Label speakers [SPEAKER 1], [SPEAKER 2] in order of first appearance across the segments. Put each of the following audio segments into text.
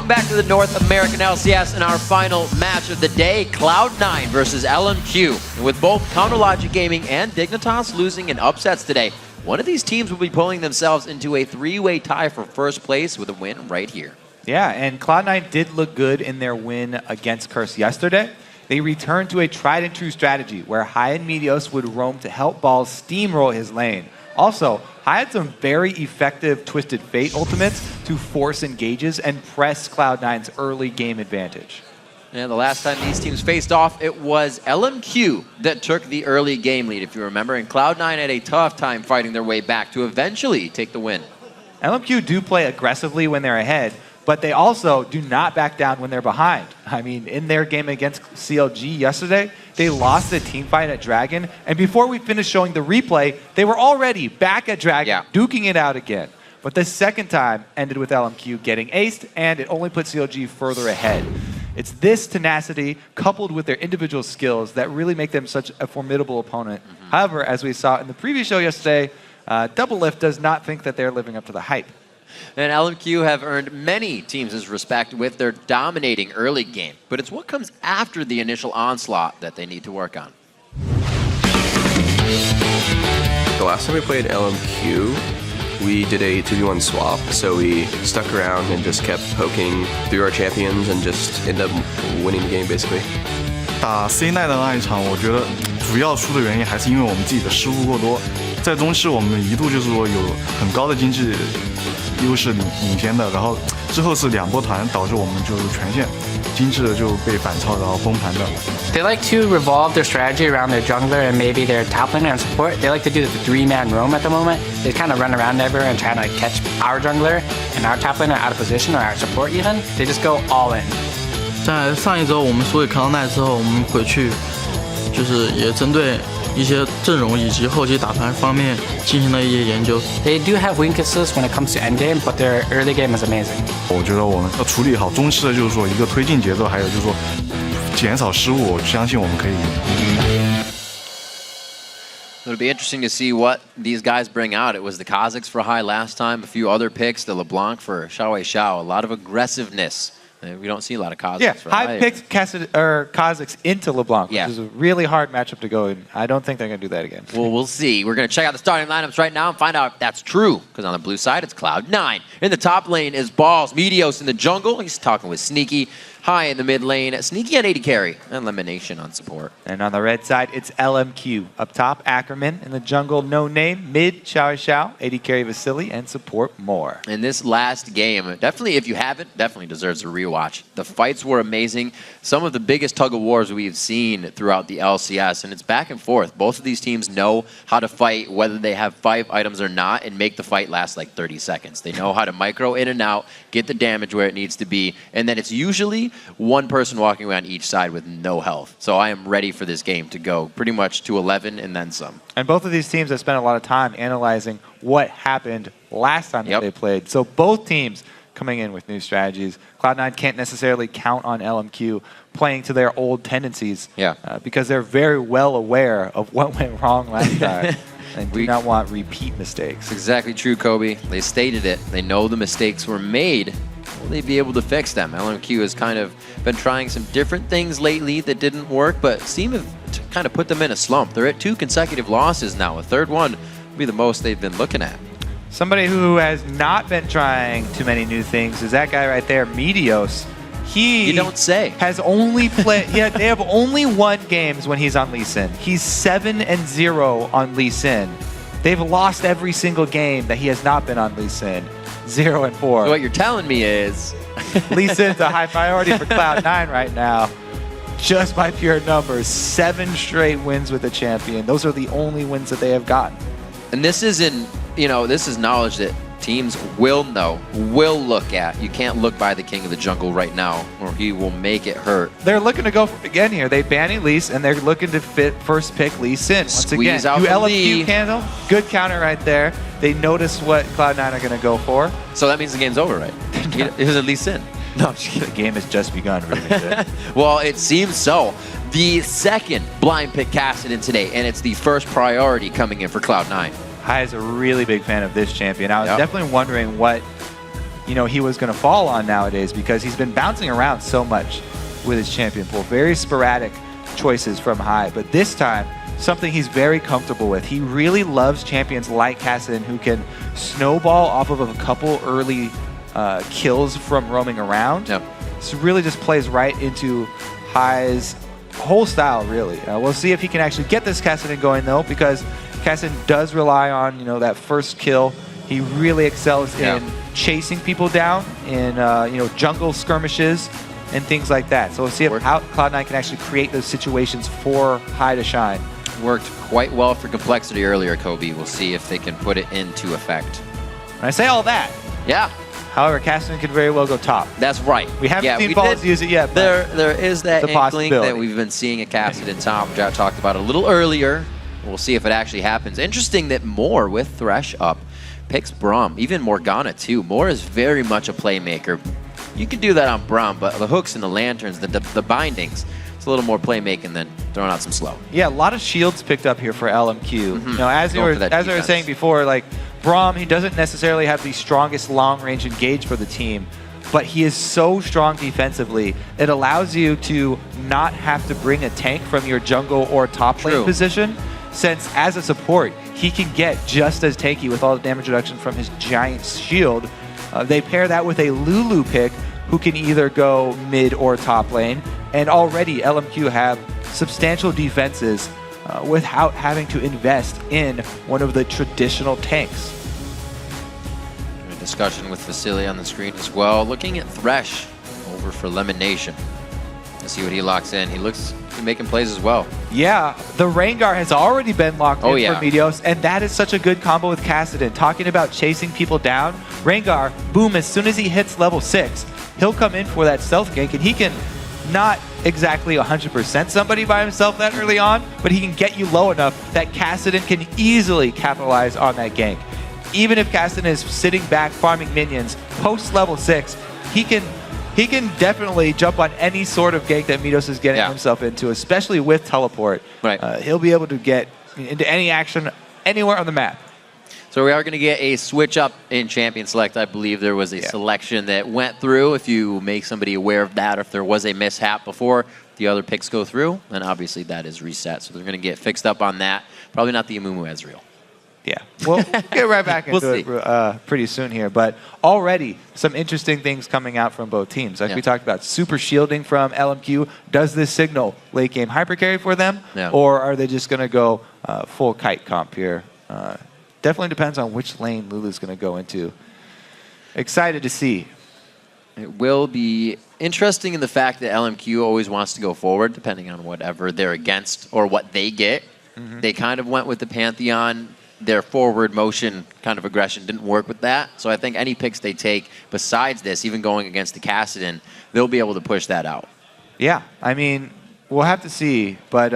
[SPEAKER 1] Welcome back to the North American LCS and our final match of the day, Cloud9 versus LMQ. And with both Counterlogic Gaming and Dignitas losing in upsets today, one of these teams will be pulling themselves into a three-way tie for first place with a win right here.
[SPEAKER 2] Yeah, and Cloud9 did look good in their win against Curse yesterday. They returned to a tried-and-true strategy where Hai and Meteos would roam to help Balls steamroll his lane. Also, Hai had some very effective Twisted Fate ultimates to force engages and press Cloud9's early game advantage.
[SPEAKER 1] And the last time these teams faced off, it was LMQ that took the early game lead, if you remember, and Cloud9 had a tough time fighting their way back to eventually take the win.
[SPEAKER 2] LMQ do play aggressively when they're ahead, but they also do not back down when they're behind. I mean, in their game against CLG yesterday, they lost the team fight at Dragon, and before we finished showing the replay, they were already back at Dragon, duking it out again. But the second time ended with LMQ getting aced, and it only put CLG further ahead. It's this tenacity, coupled with their individual skills, that really make them such a formidable opponent. However, as we saw in the previous show yesterday, Doublelift does not think that they're living up to the hype.
[SPEAKER 1] And LMQ have earned many teams' respect with their dominating early game, but it's what comes after the initial onslaught that they need to work on.
[SPEAKER 3] The last time we played LMQ, we did a 2v1 swap, so we stuck around and just kept poking through our champions and just ended up winning the game, basically.
[SPEAKER 4] 打 C9 的那一场，我觉得主要输的原因还是因为我们自己的失误过多。在中期，我们一度就是说有很高的经济优势领先的，然后之后是两波团，导致我们就是全线经济就被反超，然后崩盘的。
[SPEAKER 5] They like to revolve their strategy around their jungler and maybe their top laner and support. They like to do the three-man roam at the moment. They kind of run around everywhere and try to catch our jungler and our top laner out of position or our support even. They just go all in.
[SPEAKER 6] 在上一周我们输给康奈之后，我们回去就是也针对一些阵容以及后期打团方面进行了一些研究。
[SPEAKER 5] They do have weaknesses when it comes to endgame, but their early game is amazing.
[SPEAKER 4] 我觉得我们要处理好中期的，就是说一个推进节奏，还有就是说减少失误，我相信我们可以赢。
[SPEAKER 1] It'll be interesting to see what these guys bring out. It was the Kazakhs for Hai last time, a few other picks, the LeBlanc for XiaoWeiXiao, a lot of aggressiveness. We don't see a lot of Kazakhs for Hai.
[SPEAKER 2] Hai picked Kazakhs into LeBlanc, which is a really hard matchup to go in. I don't think they're going to do that again.
[SPEAKER 1] Well, we'll see. We're going to check out the starting lineups right now and find out if that's true. Because on the blue side, it's Cloud9. In the top lane is Balls. Meteos in the jungle. He's talking with Sneaky. Hai in the mid lane. Sneaky on AD carry. And LemonNation on support.
[SPEAKER 2] And on the red side, it's LMQ. Up top, Ackerman. In the jungle, NoName. Mid, XiaoWeiXiao. AD carry Vasilii. And support more.
[SPEAKER 1] In this last game, definitely, if you haven't, definitely deserves a rewatch. The fights were amazing. Some of the biggest tug-of-wars we've seen throughout the LCS. And it's back and forth. Both of these teams know how to fight, whether they have 5 items or not, and make the fight last like 30 seconds. They know how to micro in and out, get the damage where it needs to be. And then it's usually one person walking around each side with no health. So I am ready for this game to go pretty much to 11 and then some.
[SPEAKER 2] And both of these teams have spent a lot of time analyzing what happened last time that they played. So both teams coming in with new strategies. Cloud9 can't necessarily count on LMQ playing to their old tendencies because they're very well aware of what went wrong last time. And do not want repeat mistakes.
[SPEAKER 1] Exactly true, Kobe. They stated it. They know the mistakes were made. Will they be able to fix them? LMQ has kind of been trying some different things lately that didn't work, but seem to kind of put them in a slump. They're at 2 consecutive losses now. A third one will be the most they've been looking at.
[SPEAKER 2] Somebody who has not been trying too many new things is that guy right there, Meteos.
[SPEAKER 1] You don't say.
[SPEAKER 2] Has only played. They have only won games when he's on Lee Sin. He's 7-0 on Lee Sin. They've lost every single game that he has not been on Lee Sin. 0-4.
[SPEAKER 1] So what you're telling me is
[SPEAKER 2] Lee Sin's a high priority for Cloud9 right now. Just by pure numbers, 7 straight wins with the champion. Those are the only wins that they have gotten.
[SPEAKER 1] And this isn't, this is knowledge that teams will know, will look at. You can't look by the king of the jungle right now, or he will make it hurt.
[SPEAKER 2] They're looking to go for it again here. They ban Elise, and they're looking to fit first pick Lee Sin. Once
[SPEAKER 1] Squeeze
[SPEAKER 2] again,
[SPEAKER 1] out
[SPEAKER 2] you
[SPEAKER 1] the
[SPEAKER 2] LMQ handle, good counter right there. They notice what Cloud9 are going to go for.
[SPEAKER 1] So that means the game's over, right? It was at Lee Sin.
[SPEAKER 2] No, the game has just begun. Really.
[SPEAKER 1] Well, it seems so. The second blind pick casted in today, and it's the first priority coming in for Cloud9.
[SPEAKER 2] Hai is a really big fan of this champion. I was definitely wondering what he was going to fall on nowadays, because he's been bouncing around so much with his champion pool. Very sporadic choices from high, but this time, something he's very comfortable with. He really loves champions like Qi-Lin, who can snowball off of a couple early kills from roaming around.
[SPEAKER 1] Yep.
[SPEAKER 2] So really just plays right into High's whole style, really. We'll see if he can actually get this Qi-Lin going, though, because Qi-Lin does rely on, that first kill. He really excels in chasing people down in, jungle skirmishes and things like that. So we'll see how Cloud9 can actually create those situations for High to shine.
[SPEAKER 1] Worked quite well for Complexity earlier, Kobe. We'll see if they can put it into effect.
[SPEAKER 2] And I say all that.
[SPEAKER 1] Yeah.
[SPEAKER 2] However, Qi-Lin could very well go top.
[SPEAKER 1] That's right.
[SPEAKER 2] We haven't seen Balls use it yet. But
[SPEAKER 1] there is that
[SPEAKER 2] it's a
[SPEAKER 1] inkling that
[SPEAKER 2] possibility.
[SPEAKER 1] we've been seeing a Qi-Lin top, which I talked about a little earlier. We'll see if it actually happens. Interesting that Moore with Thresh up picks Braum, even Morgana too. Moore is very much a playmaker. You can do that on Braum, but the hooks and the lanterns, the bindings, it's a little more playmaking than throwing out some slow.
[SPEAKER 2] Yeah, a lot of shields picked up here for LMQ. As I was saying before, like Braum, he doesn't necessarily have the strongest long-range engage for the team, but he is so strong defensively. It allows you to not have to bring a tank from your jungle or top lane position, since as a support, he can get just as tanky with all the damage reduction from his giant shield. They pair that with a Lulu pick, who can either go mid or top lane, and already LMQ have substantial defenses without having to invest in one of the traditional tanks.
[SPEAKER 1] A discussion with Vasilii on the screen as well. Looking at Thresh over for LemonNation. Let's see what he locks in. He looks to be making plays as well.
[SPEAKER 2] Yeah, the Rengar has already been locked in
[SPEAKER 1] yeah.
[SPEAKER 2] for Meteos, and that is such a good combo with Qi-Lin. Talking about chasing people down, Rengar, boom, as soon as he hits level 6, he'll come in for that stealth gank, and he can not exactly 100% somebody by himself that early on, but he can get you low enough that Qi-Lin can easily capitalize on that gank. Even if Qi-Lin is sitting back farming minions post level 6, he can definitely jump on any sort of gank that Meteos is getting himself into, especially with teleport.
[SPEAKER 1] Right.
[SPEAKER 2] He'll be able to get into any action anywhere on the map.
[SPEAKER 1] So we are going to get a switch up in Champion Select. I believe there was a selection that went through. If you make somebody aware of that, or if there was a mishap before the other picks go through, then obviously that is reset. So they're going to get fixed up on that. Probably not the Amumu Ezreal.
[SPEAKER 2] Yeah, we'll get right back into it pretty soon here. But already some interesting things coming out from both teams. Like we talked about, super shielding from LMQ. Does this signal late game hyper carry for them? Or are they just going to go full kite comp here? Definitely depends on which lane Lulu's going to go into. Excited to see.
[SPEAKER 1] It will be interesting in the fact that LMQ always wants to go forward, depending on whatever they're against or what they get. They kind of went with the Pantheon. Their forward motion kind of aggression didn't work with that. So I think any picks they take besides this, even going against the Qi-Lin, they'll be able to push that out.
[SPEAKER 2] Yeah, I mean, we'll have to see. But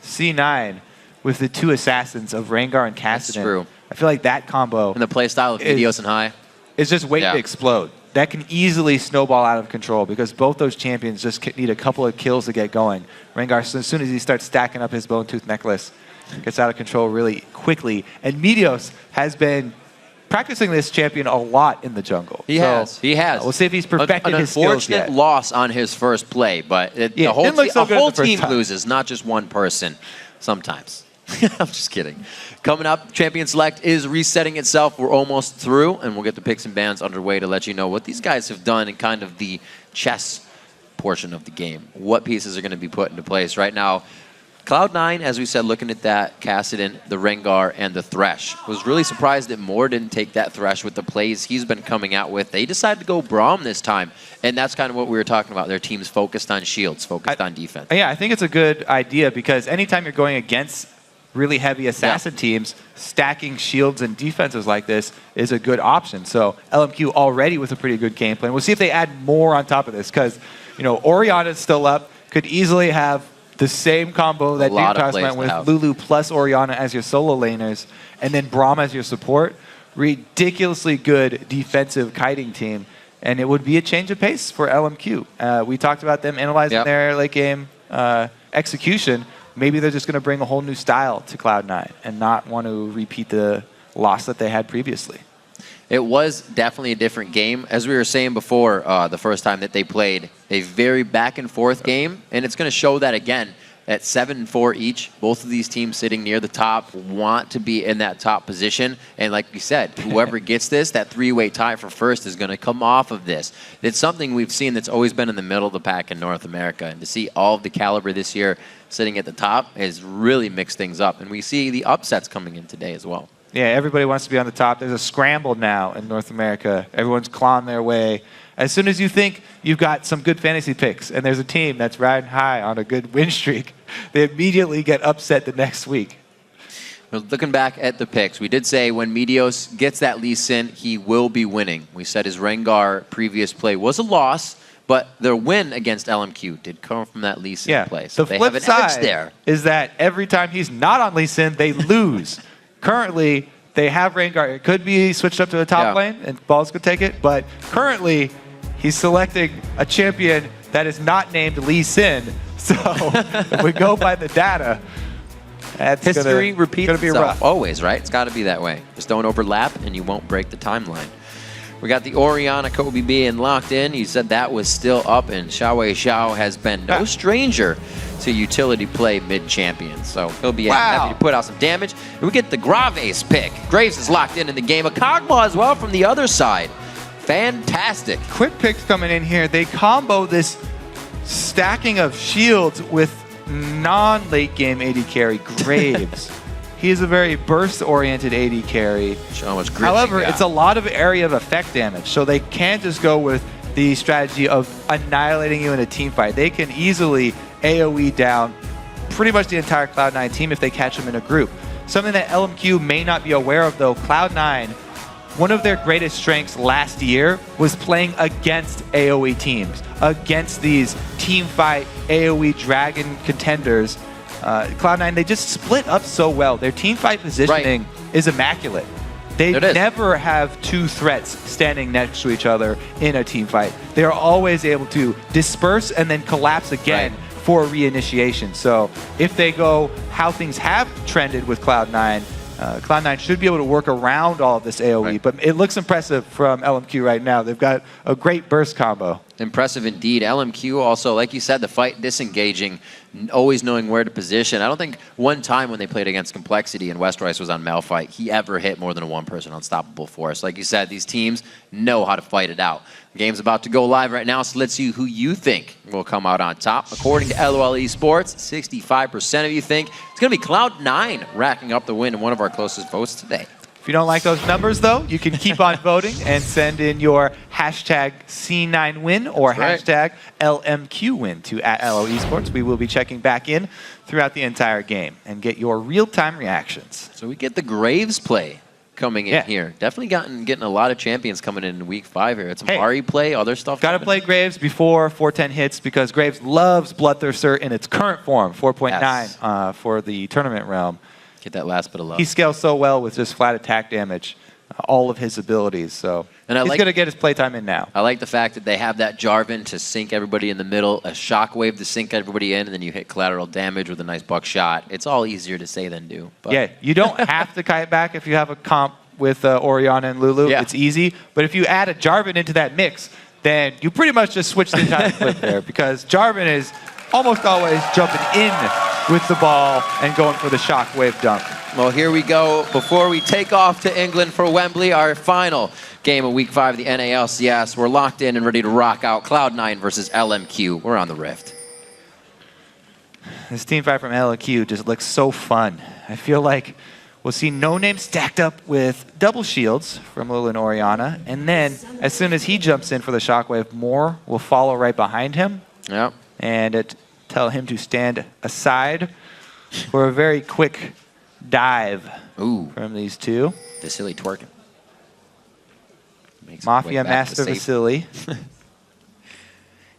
[SPEAKER 2] C9 with the two assassins of Rengar and Qi-Lin.
[SPEAKER 1] That's true.
[SPEAKER 2] I feel like that combo
[SPEAKER 1] And the playstyle of Meteos and High.
[SPEAKER 2] is just waiting to explode. That can easily snowball out of control because both those champions just need a couple of kills to get going. Rengar, as soon as he starts stacking up his Bone Tooth Necklace, gets out of control really quickly. And Meteos has been practicing this champion a lot in the jungle.
[SPEAKER 1] He has.
[SPEAKER 2] We'll see if he's perfected his skills yet.
[SPEAKER 1] An unfortunate loss on his first play, but the whole team loses, not just one person sometimes. I'm just kidding. Coming up, Champion Select is resetting itself. We're almost through, and we'll get the picks and bans underway to let you know what these guys have done in kind of the chess portion of the game. What pieces are going to be put into place right now. Cloud9, as we said, looking at that, Qi-Lin, the Rengar, and the Thresh. Was really surprised that Moore didn't take that Thresh with the plays he's been coming out with. They decided to go Braum this time, and that's kind of what we were talking about. Their team's focused on shields, focused on defense.
[SPEAKER 2] Yeah, I think it's a good idea because anytime you're going against really heavy assassin teams, stacking shields and defenses like this is a good option. So LMQ already with a pretty good game plan. We'll see if they add more on top of this because, Orianna's still up, could easily have the same combo that Dreamcast went with Lulu plus Orianna as your solo laners, and then Braum as your support. Ridiculously good defensive kiting team, and it would be a change of pace for LMQ. We talked about them analyzing their late game execution. Maybe they're just going to bring a whole new style to Cloud9 and not want to repeat the loss that they had previously.
[SPEAKER 1] It was definitely a different game. As we were saying before, the first time that they played, a very back and forth game, and it's going to show that again. At 7-4 each, both of these teams sitting near the top want to be in that top position. And like we said, whoever gets this, that three-way tie for first is going to come off of this. It's something we've seen that's always been in the middle of the pack in North America. And to see all of the caliber this year sitting at the top has really mixed things up. And we see the upsets coming in today as well.
[SPEAKER 2] Yeah, everybody wants to be on the top. There's a scramble now in North America. Everyone's clawing their way. As soon as you think you've got some good fantasy picks and there's a team that's riding high on a good win streak, they immediately get upset the next week.
[SPEAKER 1] Well, looking back at the picks, we did say when Meteos gets that Lee Sin, he will be winning. We said his Rengar previous play was a loss, but their win against LMQ did come from that Lee Sin play. So
[SPEAKER 2] the
[SPEAKER 1] they
[SPEAKER 2] flip
[SPEAKER 1] have an edge
[SPEAKER 2] side
[SPEAKER 1] there.
[SPEAKER 2] is that every time he's not on Lee Sin, they lose. Currently, they have Rengar. It could be switched up to the top lane, and Balls could take it, but currently, he's selecting a champion that is not named Lee Sin. So if we go by the data, that's
[SPEAKER 1] history repeats
[SPEAKER 2] gonna be
[SPEAKER 1] itself.
[SPEAKER 2] rough.
[SPEAKER 1] Always, right? It's got to be that way. Just don't overlap, and you won't break the timeline. We got the Orianna Kobe being locked in. He said that was still up, and XiaoWeiXiao has been no stranger to utility play mid-champion. So he'll be happy to put out some damage. And we get the Graves pick. Graves is locked in the game. A Kog'Maw as well from the other side. Fantastic.
[SPEAKER 2] Quick picks coming in here. They combo this stacking of shields with non-late game AD carry, Graves. He is a very burst-oriented AD carry.
[SPEAKER 1] Show how much grit.
[SPEAKER 2] However, it's a lot of area of effect damage, so they can't just go with the strategy of annihilating you in a team fight. They can easily AoE down pretty much the entire Cloud9 team if they catch them in a group. Something that LMQ may not be aware of, though, Cloud9, one of their greatest strengths last year was playing against AoE teams, against these team fight AoE dragon contenders. Cloud9, they just split up so well. Their team fight positioning is immaculate. They never have two threats standing next to each other in a team fight. They're always able to disperse and then collapse again for reinitiation. So if they go how things have trended with Cloud9, Cloud9 should be able to work around all of this AoE, but it looks impressive from LMQ right now. They've got a great burst combo.
[SPEAKER 1] Impressive indeed. LMQ also, like you said, the fight disengaging, always knowing where to position. I don't think one time when they played against Complexity and Westroyce was on Malphite, he ever hit more than a one-person unstoppable force. Like you said, these teams know how to fight it out. The game's about to go live right now, so let's see who you think will come out on top. According to LOL Esports, 65% of you think it's going to be Cloud9 racking up the win in one of our closest votes today.
[SPEAKER 2] If you don't like those numbers, though, you can keep on voting and send in your hashtag C9win or hashtag LMQwin to @LOL Esports. We will be checking back in throughout the entire game and get your real-time reactions.
[SPEAKER 1] So we get the Graves play coming in here. Definitely getting a lot of champions coming in week 5 here. It's some Ari play, other stuff.
[SPEAKER 2] Got to play Graves before 410 hits because Graves loves Bloodthirster in its current form, 4.9 for the tournament realm.
[SPEAKER 1] Get that last bit of love.
[SPEAKER 2] He scales so well with just flat attack damage, all of his abilities. So he's going to get his playtime in now.
[SPEAKER 1] I like the fact that they have that Jarvan to sink everybody in the middle, a Shockwave to sink everybody in, and then you hit collateral damage with a nice buckshot. It's all easier to say than do. But.
[SPEAKER 2] Yeah, you don't have to kite back if you have a comp with Orianna and Lulu. It's easy. But if you add a Jarvan into that mix, then you pretty much just switch the entire flip there because Jarvan is almost always jumping in with the ball and going for the Shockwave dunk.
[SPEAKER 1] Well, here we go. Before we take off to England for Wembley, our final game of Week 5 of the NA LCS. We're locked in and ready to rock out Cloud9 versus LMQ. We're on the Rift.
[SPEAKER 2] This team fight from LMQ just looks so fun. I feel like we'll see NoName stacked up with double shields from Lulu and Orianna, and then as soon as he jumps in for the Shockwave, more will follow right behind him.
[SPEAKER 1] Yep.
[SPEAKER 2] And tell him to stand aside for a very quick dive from these two.
[SPEAKER 1] Vasilii twerking.
[SPEAKER 2] Mafia Master Vasilii.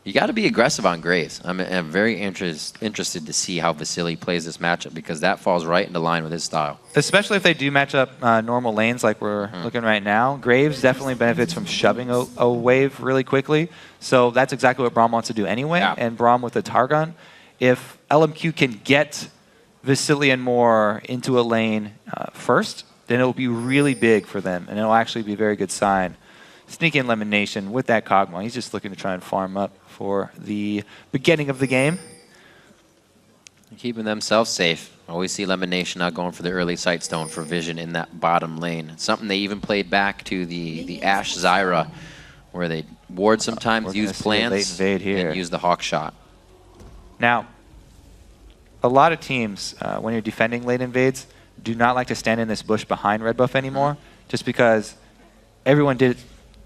[SPEAKER 1] You got to be aggressive on Graves. I'm very interested to see how Vasilii plays this matchup because that falls right into line with his style.
[SPEAKER 2] Especially if they do match up normal lanes like we're looking right now. Graves definitely benefits from shoving a wave really quickly. So that's exactly what Braum wants to do anyway. And Braum with the Targon. If LMQ can get Vasilii and more into a lane first, then it'll be really big for them, and it'll actually be a very good sign. Sneak in LemonNation with that Kog'Maw. He's just looking to try and farm up for the beginning of the game.
[SPEAKER 1] Keeping themselves safe. Always see LemonNation not going for the early Sightstone for vision in that bottom lane. Something they even played back to the Ashe Zyra, where they ward sometimes, use plants, and use the Hawk Shot.
[SPEAKER 2] Now, a lot of teams, when you're defending late invades, do not like to stand in this bush behind red buff anymore, just because everyone did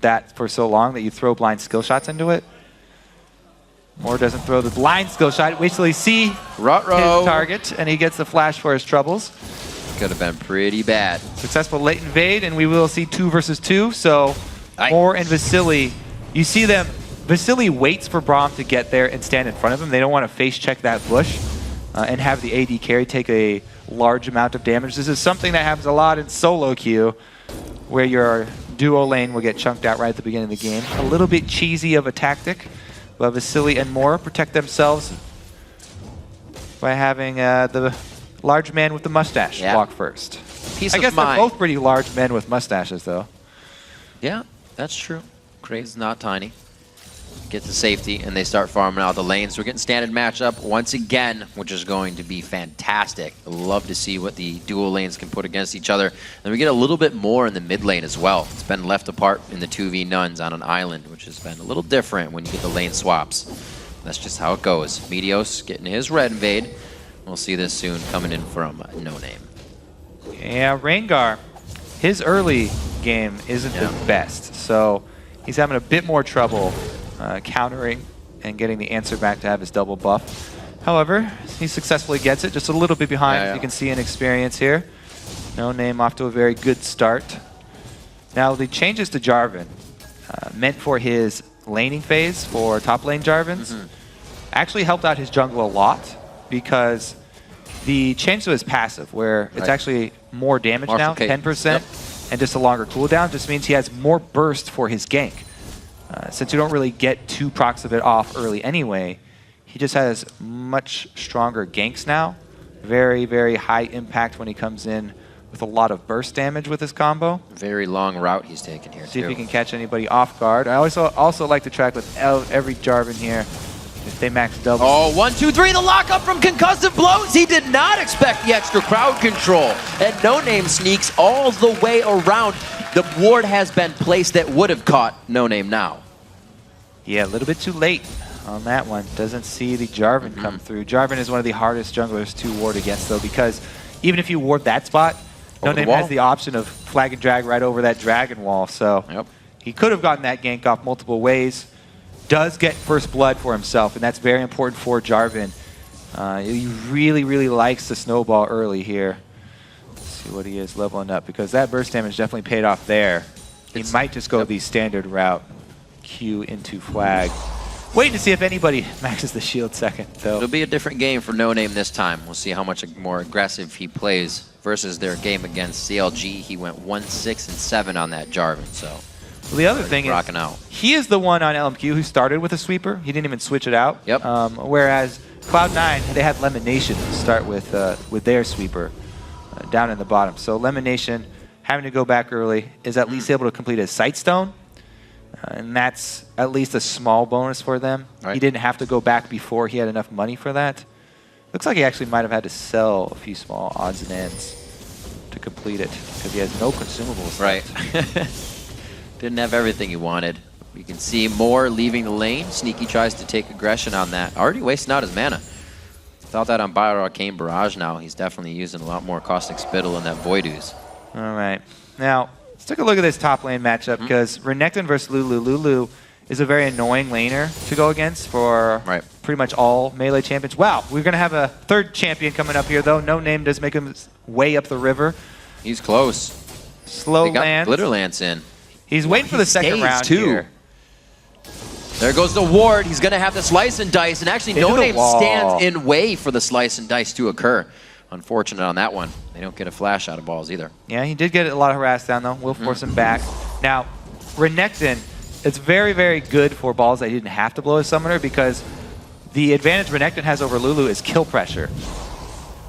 [SPEAKER 2] that for so long that you throw blind skill shots into it. Or doesn't throw the blind skill shot. Wait till he see his target, and he gets the flash for his troubles.
[SPEAKER 1] Could have been pretty bad.
[SPEAKER 2] Successful late invade, and we will see 2 versus 2. So Moore and Vasilii, you see them. Vasilii waits for Braum to get there and stand in front of him. They don't want to face check that bush and have the AD carry take a large amount of damage. This is something that happens a lot in solo queue, where your duo lane will get chunked out right at the beginning of the game. A little bit cheesy of a tactic, but Vasilii and Moore protect themselves by having the large man with the mustache walk first. I guess they're both pretty large men with mustaches, though.
[SPEAKER 1] Yeah, that's true. Krave's not tiny. Get to safety, and they start farming out the lanes. So we're getting standard matchup once again, which is going to be fantastic. I love to see what the dual lanes can put against each other. And we get a little bit more in the mid lane as well. It's been left apart in the 2v nuns on an island, which has been a little different when you get the lane swaps. That's just how it goes. Meteos getting his red invade. We'll see this soon coming in from NoName.
[SPEAKER 2] Yeah, Rengar, his early game isn't the best, so he's having a bit more trouble countering and getting the answer back to have his double buff. However, he successfully gets it, just a little bit behind, as you can see in experience here. NoName off to a very good start. Now, the changes to Jarvan, meant for his laning phase for top lane Jarvans, actually helped out his jungle a lot, because the change to his passive, where it's actually more damage now, 10%, and just a longer cooldown, just means he has more burst for his gank. Since you don't really get 2 procs of it off early anyway, he just has much stronger ganks now. Very, very high impact when he comes in with a lot of burst damage with his combo.
[SPEAKER 1] Very long route he's taking here,
[SPEAKER 2] See if he can catch anybody off guard. I also like to track with every Jarvan here if they max double.
[SPEAKER 1] Oh, 1, 2, 3, the lockup from concussive blows. He did not expect the extra crowd control. And NoName sneaks all the way around. The ward has been placed that would have caught NoName now.
[SPEAKER 2] Yeah, a little bit too late on that one. Doesn't see the Jarvan come through. Jarvan is one of the hardest junglers to ward against, though, because even if you ward that spot, NoName has the option of flag and drag right over that dragon wall. So he could have gotten that gank off multiple ways. Does get first blood for himself, and that's very important for Jarvan. He really, really likes the snowball early here. Let's see what he is leveling up, because that burst damage definitely paid off there. He might just go the standard route. Q into flag. Waiting to see if anybody maxes the shield second, though.
[SPEAKER 1] It'll be a different game for NoName this time. We'll see how much more aggressive he plays versus their game against CLG. He went 1-6-7 on that Jarvan, so
[SPEAKER 2] well, the other thing is, he is the one on LMQ who started with a sweeper. He didn't even switch it out. Whereas Cloud9, they had LemonNation start with their sweeper down in the bottom. So LemonNation, having to go back early, is at least able to complete his Sightstone. And that's at least a small bonus for them. He didn't have to go back before he had enough money for that. Looks like he actually might have had to sell a few small odds and ends to complete it, because he has no consumables.
[SPEAKER 1] Didn't have everything he wanted. You can see Moore leaving the lane. Sneaky tries to take aggression on that. Already wasting out his mana. Without that on Bio Arcane Barrage now, he's definitely using a lot more Caustic Spittle in that Void Ooze.
[SPEAKER 2] All right. Now, let's take a look at this top lane matchup, because Renekton versus Lulu. Lulu is a very annoying laner to go against for pretty much all melee champions. Wow, we're going to have a third champion coming up here, though. NoName does make him way up the river.
[SPEAKER 1] He's close.
[SPEAKER 2] Slow lands.
[SPEAKER 1] Glitter Lance in.
[SPEAKER 2] He's waiting for the second round here.
[SPEAKER 1] There goes the ward. He's going to have the slice and dice, and actually NoName stands in way for the slice and dice to occur. Unfortunate on that one. They don't get a flash out of balls either.
[SPEAKER 2] Yeah, he did get a lot of harass down, though. We'll force him back. Now, Renekton, it's very, very good for balls that he didn't have to blow his summoner, because the advantage Renekton has over Lulu is kill pressure.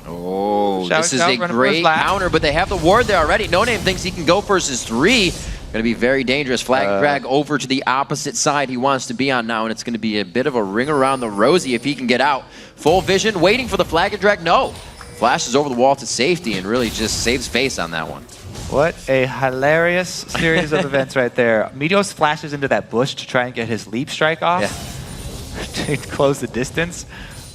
[SPEAKER 1] Oh, this is a
[SPEAKER 2] running for his
[SPEAKER 1] great
[SPEAKER 2] lap.
[SPEAKER 1] counter, but they have the ward there already. NoName thinks he can go versus 3. Going to be very dangerous. Flag and drag over to the opposite side he wants to be on now, and it's going to be a bit of a ring around the rosy if he can get out. Full vision, waiting for the flag and drag. No. Flashes over the wall to safety and really just saves face on that one.
[SPEAKER 2] What a hilarious series of events right there. Meteos flashes into that bush to try and get his leap strike off to close the distance,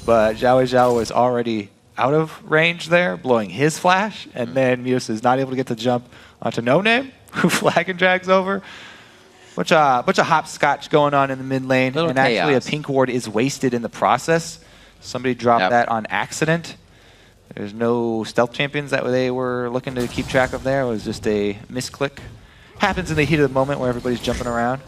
[SPEAKER 2] but XiaoWeiXiao was already out of range there, blowing his flash, and then Meteos is not able to get the jump onto NoName, who flag and drags over. Bunch of hopscotch going on in the mid lane, and actually a pink ward is wasted in the process. Somebody dropped that on accident. There's no stealth champions that they were looking to keep track of there. It was just a misclick. Happens in the heat of the moment where everybody's jumping around.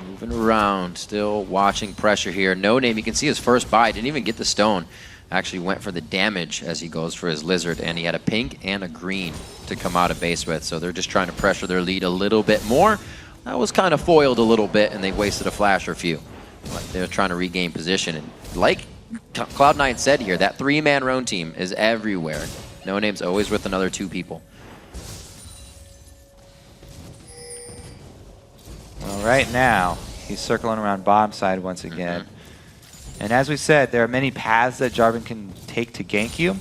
[SPEAKER 1] Moving around, still watching pressure here. NoName, you can see his first buy, didn't even get the stone. Actually went for the damage as he goes for his lizard, and he had a pink and a green to come out of base with. So they're just trying to pressure their lead a little bit more. That was kind of foiled a little bit, and they wasted a flash or a few. But they're trying to regain position, and like Cloud9 said here, that 3-man roam team is everywhere. NoName's always with another 2 people.
[SPEAKER 2] Well, right now, he's circling around bottom side once again. And as we said, there are many paths that Jarvan can take to gank you.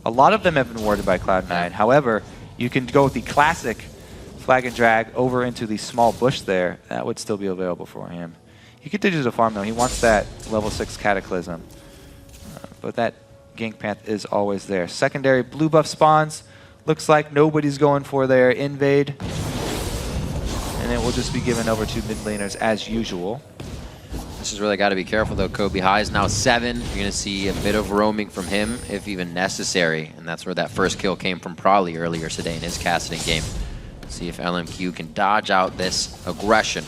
[SPEAKER 2] A lot of them have been warded by Cloud9. However, you can go with the classic flag and drag over into the small bush there. That would still be available for him. He continues to farm though. He wants that level 6 Cataclysm. But that gank path is always there. Secondary blue buff spawns. Looks like nobody's going for their invade. And it will just be given over to mid laners as usual.
[SPEAKER 1] This is really got to be careful though. Kobe High is now 7. You're going to see a bit of roaming from him if even necessary. And that's where that first kill came from probably earlier today in his casting game. See if LMQ can dodge out this aggression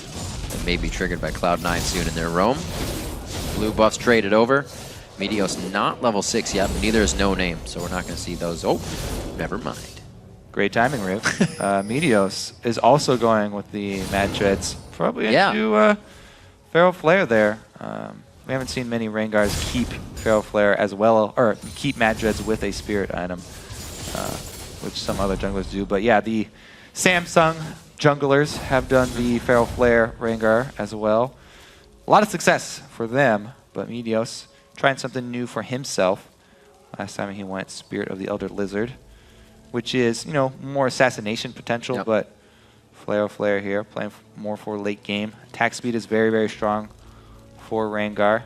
[SPEAKER 1] that may be triggered by Cloud9 soon in their roam. Blue buffs traded over. Meteos not level 6 yet, but neither is NoName, so we're not going to see those. Oh, never mind.
[SPEAKER 2] Great timing, Riv. Meteos is also going with the Mad Treads. Probably into Feral Flare there. We haven't seen many Rangars keep Feral Flare as well, or keep Mad Treads with a Spirit item, which some other junglers do. But yeah, the Samsung junglers have done the Feral Flare Rengar as well. A lot of success for them, but Meteos trying something new for himself. Last time he went Spirit of the Elder Lizard, which is, you know, more assassination potential, but Flare here, playing more for late game. Attack speed is very, very strong for Rengar.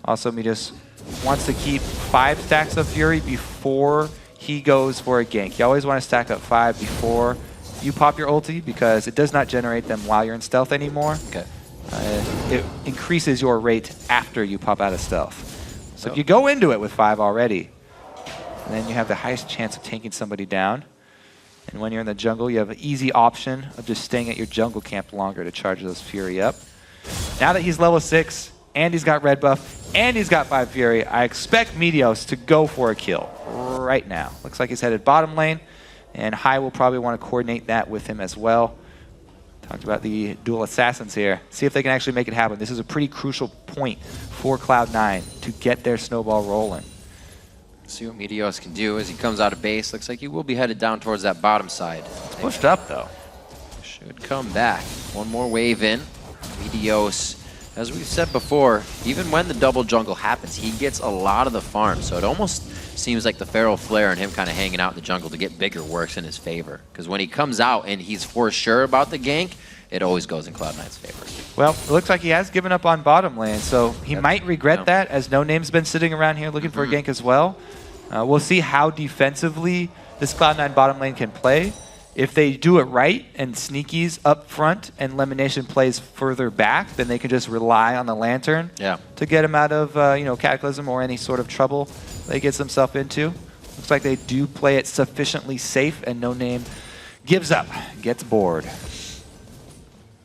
[SPEAKER 2] Also, Meteos wants to keep 5 stacks of Fury before he goes for a gank. You always want to stack up 5 before you pop your ulti because it does not generate them while you're in stealth anymore. It increases your rate after you pop out of stealth. So if you go into it with 5 already, then you have the highest chance of taking somebody down. And when you're in the jungle, you have an easy option of just staying at your jungle camp longer to charge those Fury up. Now that he's level 6, and he's got red buff, and he's got 5 Fury, I expect Meteos to go for a kill right now. Looks like he's headed bottom lane, and High will probably want to coordinate that with him as well. Talked about the dual assassins here. See if they can actually make it happen. This is a pretty crucial point for Cloud9 to get their snowball rolling.
[SPEAKER 1] See what Meteos can do as he comes out of base. Looks like he will be headed down towards that bottom side.
[SPEAKER 2] It's pushed up though.
[SPEAKER 1] Should come back. One more wave in. Meteos, as we've said before, even when the double jungle happens, he gets a lot of the farm. So it almost seems like the Feral Flare and him kind of hanging out in the jungle to get bigger works in his favor. Because when he comes out and he's for sure about the gank, it always goes in Cloud9's favor.
[SPEAKER 2] Well, it looks like he has given up on bottom lane, so he might regret that, as NoName's been sitting around here looking for a gank as well. We'll see how defensively this Cloud9 bottom lane can play. If they do it right and Sneaky's up front and LemonNation plays further back, then they can just rely on the Lantern to get him out of Cataclysm or any sort of trouble they gets himself into. Looks like they do play it sufficiently safe, and NoName gives up, gets bored.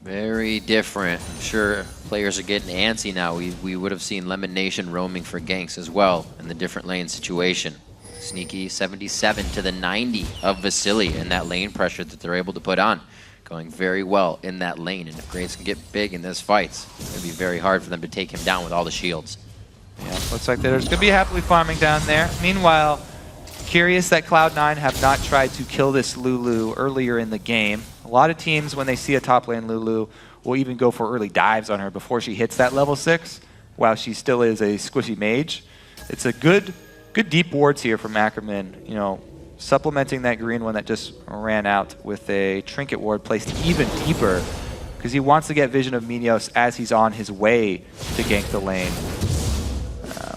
[SPEAKER 1] Very different. I'm sure players are getting antsy now. We would have seen LemonNation roaming for ganks as well in the different lane situation. Sneaky 77 to the 90 of Vasilii and that lane pressure that they're able to put on. Going very well in that lane. And if Graves can get big in this fight, it's going to be very hard for them to take him down with all the shields.
[SPEAKER 2] Yeah, looks Looks like there's going to be happily farming down there. Meanwhile, curious that Cloud9 have not tried to kill this Lulu earlier in the game. A lot of teams, when they see a top lane Lulu, will even go for early dives on her before she hits that level 6, while she still is a squishy mage. It's a good deep wards here from Ackerman, you know, supplementing that green one that just ran out with a trinket ward placed even deeper, because he wants to get vision of Meteos as he's on his way to gank the lane.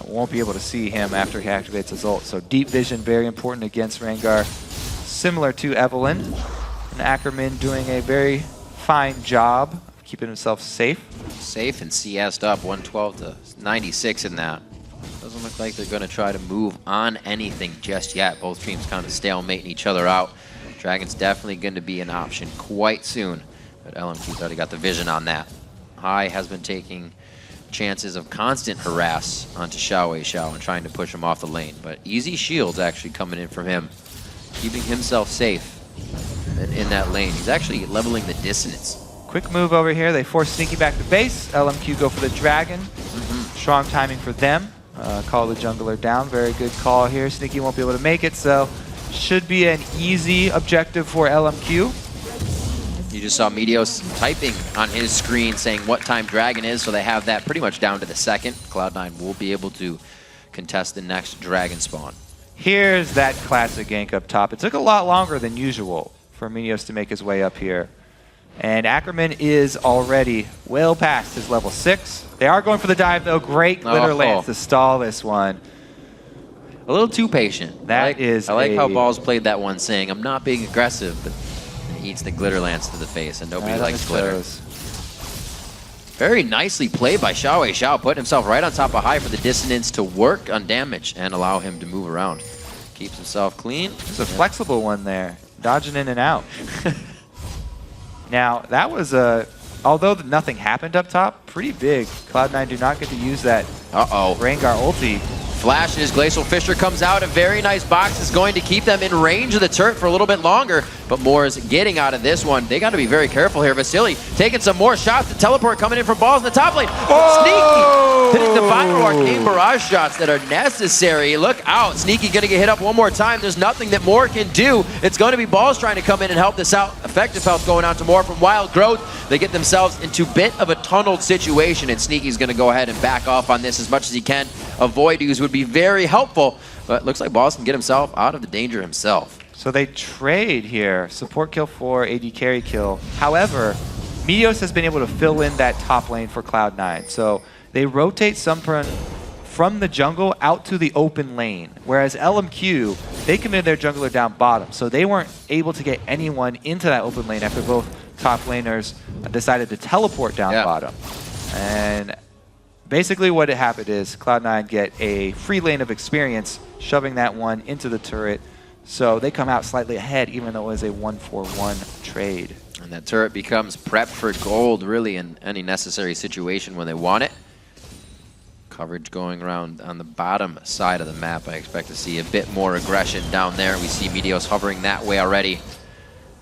[SPEAKER 2] Won't be able to see him after he activates his ult. So deep vision, very important against Rengar. Similar to Evelyn. And Ackerman doing a very fine job of keeping himself safe.
[SPEAKER 1] Safe and CS'd up 112 to 96 in that. Doesn't look like they're going to try to move on anything just yet. Both teams kind of stalemating each other out. Dragon's definitely going to be an option quite soon. But LMQ's already got the vision on that. High has been taking chances of constant harass onto XiaoWeiXiao and trying to push him off the lane. But easy shields actually coming in from him, keeping himself safe in that lane. He's actually leveling the dissonance.
[SPEAKER 2] Quick move over here. They force Sneaky back to base. LMQ go for the dragon. Strong timing for them. Call the jungler down. Very good call here. Sneaky won't be able to make it, so should be an easy objective for LMQ.
[SPEAKER 1] You just saw Meteos typing on his screen saying what time Dragon is, so they have that pretty much down to the second. Cloud9 will be able to contest the next Dragon spawn.
[SPEAKER 2] Here's that classic gank up top. It took a lot longer than usual for Meteos to make his way up here. And Ackerman is already well past his level 6. They are going for the dive, though. Great glitter lance to stall this one.
[SPEAKER 1] A little too patient. I like how Balls played that one, saying, I'm not being aggressive, but he eats the glitter lance to the face, and nobody likes glitter. Very nicely played by XiaoWeiXiao, putting himself right on top of High for the dissonance to work on damage and allow him to move around. Keeps himself clean.
[SPEAKER 2] It's a flexible one there, dodging in and out. Now, that was although nothing happened up top, pretty big. Cloud9 do not get to use that Rengar ulti.
[SPEAKER 1] Flashes, Glacial Fissure comes out. A very nice box is going to keep them in range of the turret for a little bit longer. But more is getting out of this one. They got to be very careful here. Vasilii taking some more shots. The teleport coming in from Balls in the top lane. Sneaky hitting the final arcane barrage shots that are necessary. Look out. Sneaky going to get hit up one more time. There's nothing that Moore can do. It's going to be Balls trying to come in and help this out. Effective health going out to Moore from Wild Growth. They get themselves into a bit of a tunneled situation, and Sneaky's going to go ahead and back off on this as much as he can. Avoid use would be very helpful, but looks like Balls can get himself out of the danger himself.
[SPEAKER 2] So they trade here. Support kill for AD carry kill. However, Meteos has been able to fill in that top lane for Cloud9. So they rotate someone from the jungle out to the open lane. Whereas LMQ, they committed their jungler down bottom. So they weren't able to get anyone into that open lane after both top laners decided to teleport down bottom. And basically what had happened is Cloud9 get a free lane of experience, shoving that one into the turret. So they come out slightly ahead, even though it was a 1-for-1 trade.
[SPEAKER 1] And that turret becomes prepped for gold, really, in any necessary situation when they want it. Coverage going around on the bottom side of the map. I expect to see a bit more aggression down there. We see Meteos hovering that way already.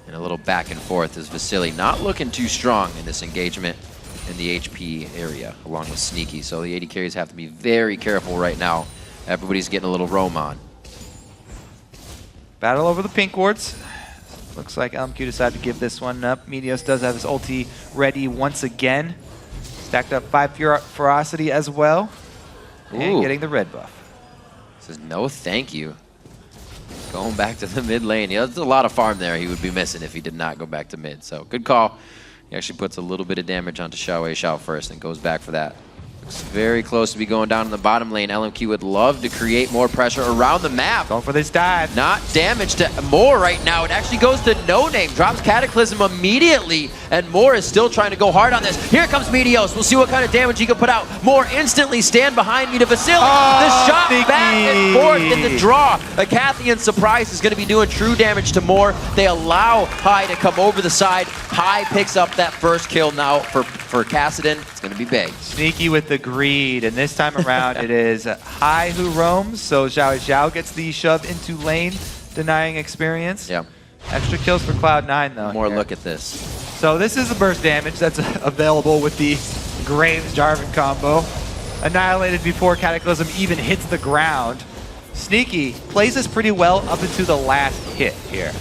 [SPEAKER 1] And a little back and forth as Vasilii not looking too strong in this engagement in the HP area, along with Sneaky. So the AD carries have to be very careful right now. Everybody's getting a little roam on.
[SPEAKER 2] Battle over the pink wards. Looks like LMQ decided to give this one up. Meteos does have his ulti ready once again. Stacked up 5 ferocity as well. And getting the red buff.
[SPEAKER 1] Says no thank you. Going back to the mid lane. Yeah, there's a lot of farm there he would be missing if he did not go back to mid. So good call. He actually puts a little bit of damage onto XiaoWeiXiao first and goes back for that. Looks very close to be going down in the bottom lane. LMQ would love to create more pressure around the map.
[SPEAKER 2] Going for this dive.
[SPEAKER 1] Not damage to Moore right now. It actually goes to NoName. Drops Cataclysm immediately. And Moore is still trying to go hard on this. Here comes Meteos. We'll see what kind of damage he can put out. Moore instantly stand behind me to Vasilii. The shot back and forth in the draw. A Cathian surprise is going to be doing true damage to Moore. They allow High to come over the side. High picks up that first kill now for Kassadin. It's going to be big.
[SPEAKER 2] Sneaky with the greed, and this time around it is High who roams, so XiaoWeiXiao gets the shove into lane, denying experience.
[SPEAKER 1] Yeah.
[SPEAKER 2] Extra kills for Cloud9 though.
[SPEAKER 1] More look at this.
[SPEAKER 2] So this is the burst damage that's available with the Graves Jarvan combo. annihilated before Cataclysm even hits the ground. Sneaky plays this pretty well up into the last hit here.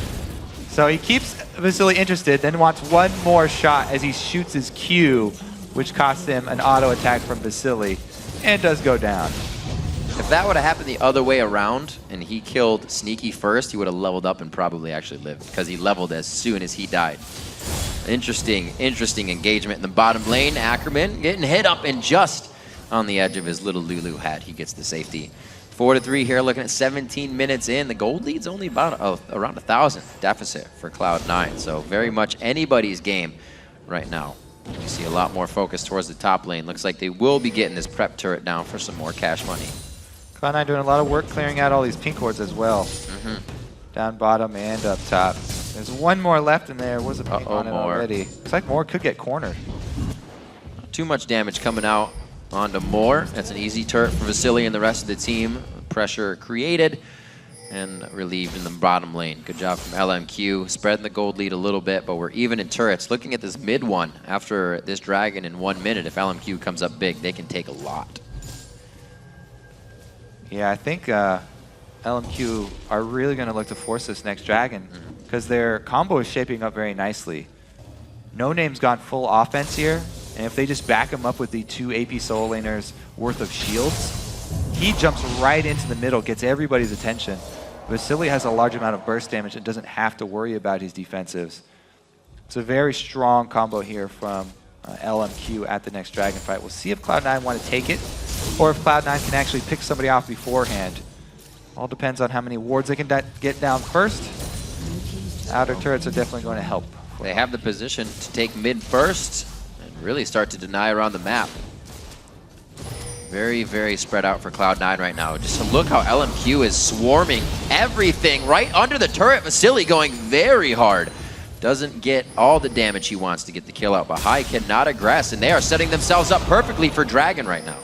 [SPEAKER 2] So he keeps Vasilii interested, then wants one more shot as he shoots his Q, which costs him an auto attack from Vasilii, and does go down.
[SPEAKER 1] If that would have happened the other way around and he killed Sneaky first, he would have leveled up and probably actually lived because he leveled as soon as he died. Interesting engagement in the bottom lane. Ackerman getting hit up and just on the edge of his little Lulu hat, he gets the safety. 4-3 here, looking at 17 minutes in. The gold lead's only about around 1,000 deficit for Cloud9, so very much anybody's game right now. You see a lot more focus towards the top lane. Looks like they will be getting this prep turret down for some more cash money.
[SPEAKER 2] Cloud9 doing a lot of work clearing out all these pink wards as well. Down bottom and up top. There's one more left and there was a pink on it already. Looks like more could get cornered.
[SPEAKER 1] Not too much damage coming out onto Moore. That's an easy turret for Vasilii and the rest of the team. Pressure created and relieved in the bottom lane. Good job from LMQ. Spreading the gold lead a little bit, but we're even in turrets. Looking at this mid one, after this dragon in 1 minute, if LMQ comes up big, they can take a lot.
[SPEAKER 2] Yeah, I think LMQ are really going to look to force this next dragon because their combo is shaping up very nicely. NoName's gone full offense here, and if they just back him up with the 2 AP solo laners worth of shields, he jumps right into the middle, gets everybody's attention. Vasilii has a large amount of burst damage and doesn't have to worry about his defensives. It's a very strong combo here from LMQ at the next dragon fight. We'll see if Cloud9 want to take it, or if Cloud9 can actually pick somebody off beforehand. All depends on how many wards they can get down first. Outer turrets are definitely going to help.
[SPEAKER 1] They have the position to take mid first and really start to deny around the map. Very, very spread out for Cloud9 right now. Just look how LMQ is swarming everything right under the turret. Vasilii going very hard. Doesn't get all the damage he wants to get the kill out, but Hai cannot aggress, and they are setting themselves up perfectly for Dragon right now.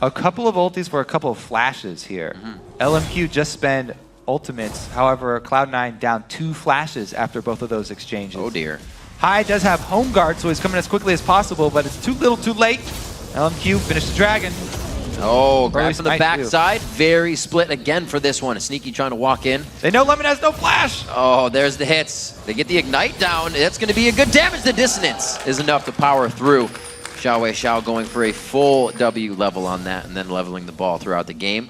[SPEAKER 2] A couple of ultis for a couple of flashes here. LMQ just spend ultimates, however, Cloud9 down 2 flashes after both of those exchanges.
[SPEAKER 1] Oh dear.
[SPEAKER 2] Hai does have home guard, so he's coming as quickly as possible, but it's too little too late. LMQ finished the dragon.
[SPEAKER 1] Oh, grab from the backside. Very split again for this one. Sneaky trying to walk in.
[SPEAKER 2] They know Lemon has no flash.
[SPEAKER 1] Oh, there's the hits. They get the ignite down. That's going to be a good damage. The dissonance is enough to power through. XiaoWeiXiao going for a full W level on that and then leveling the ball throughout the game.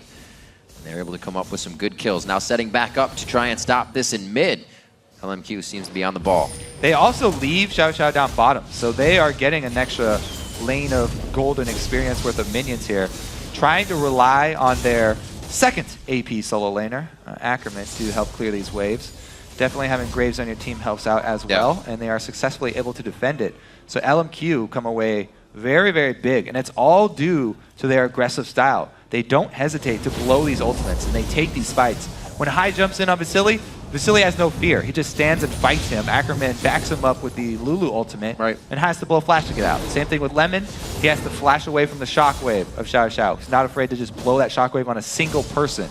[SPEAKER 1] And they're able to come up with some good kills. Now setting back up to try and stop this in mid. LMQ seems to be on the ball.
[SPEAKER 2] They also leave XiaoWeiXiao down bottom, so they are getting an extra lane of golden experience worth of minions here, trying to rely on their second AP solo laner, Ackerman, to help clear these waves. Definitely having Graves on your team helps out as well, and they are successfully able to defend it. So LMQ come away very, very big, and it's all due to their aggressive style. They don't hesitate to blow these ultimates, and they take these fights. When Hai jumps in on Vasilii, Vasilii has no fear. He just stands and fights him. Ackerman backs him up with the Lulu ultimate and has to blow flash to get out. Same thing with Lemon. He has to flash away from the shockwave of XiaoWeiXiao. He's not afraid to just blow that shockwave on a single person.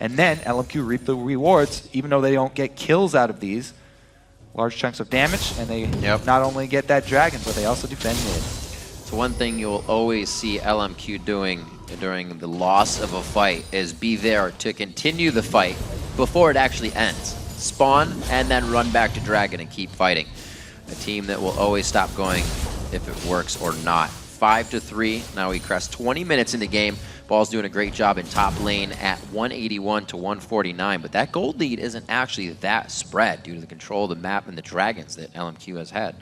[SPEAKER 2] And then LMQ reap the rewards, even though they don't get kills out of these. Large chunks of damage, and they not only get that dragon, but they also defend mid.
[SPEAKER 1] So one thing you'll always see LMQ doing during the loss of a fight is be there to continue the fight before it actually ends. Spawn and then run back to Dragon and keep fighting. A team that will always stop going if it works or not. 5-3, now we crest 20 minutes in the game. Ball's doing a great job in top lane at 181 to 149, but that gold lead isn't actually that spread due to the control of the map and the dragons that LMQ has had.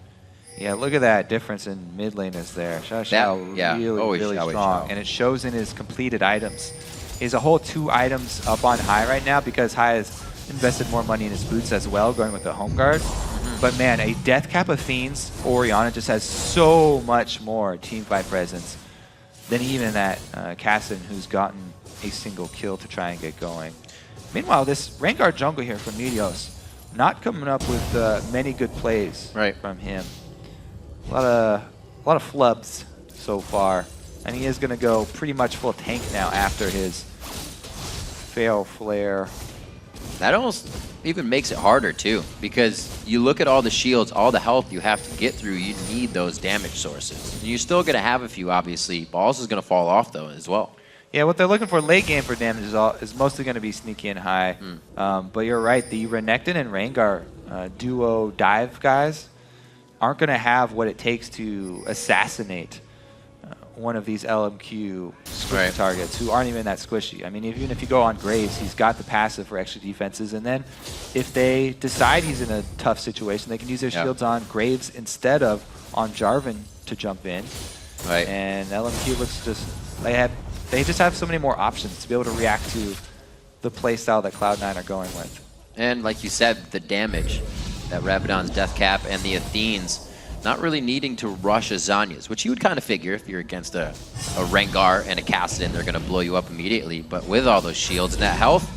[SPEAKER 2] Yeah, look at that difference in mid laners there. XiaoWeiXiao really strong, and it shows in his completed items. He has a whole 2 items up on Hai right now because Hai has invested more money in his boots as well, going with the home guard. But man, a Death Cap of Fiends Orianna just has so much more teamfight presence than even that Cassin, who's gotten a single kill to try and get going. Meanwhile, this Rengar jungle here from Meteos, not coming up with many good plays from him. A lot of flubs so far, and he is going to go pretty much full tank now after his fail flare.
[SPEAKER 1] That almost even makes it harder too, because you look at all the shields, all the health you have to get through, you need those damage sources. And you're still going to have a few, obviously. Balls is going to fall off though as well.
[SPEAKER 2] Yeah, what they're looking for late game for damage is mostly going to be sneaky and high. But you're right, the Renekton and Rengar duo dive guys aren't going to have what it takes to assassinate one of these LMQ squishy targets who aren't even that squishy. I mean, even if you go on Graves, he's got the passive for extra defenses, and then if they decide he's in a tough situation, they can use their shields on Graves instead of on Jarvan to jump in.
[SPEAKER 1] Right.
[SPEAKER 2] And LMQ looks they just have so many more options to be able to react to the playstyle that Cloud9 are going with.
[SPEAKER 1] And like you said, the damage, that Rabadon's Death Cap and the Athenes not really needing to rush a Zhonya's, which you would kind of figure if you're against a Rengar and a Kassadin, they're going to blow you up immediately. But with all those shields and that health,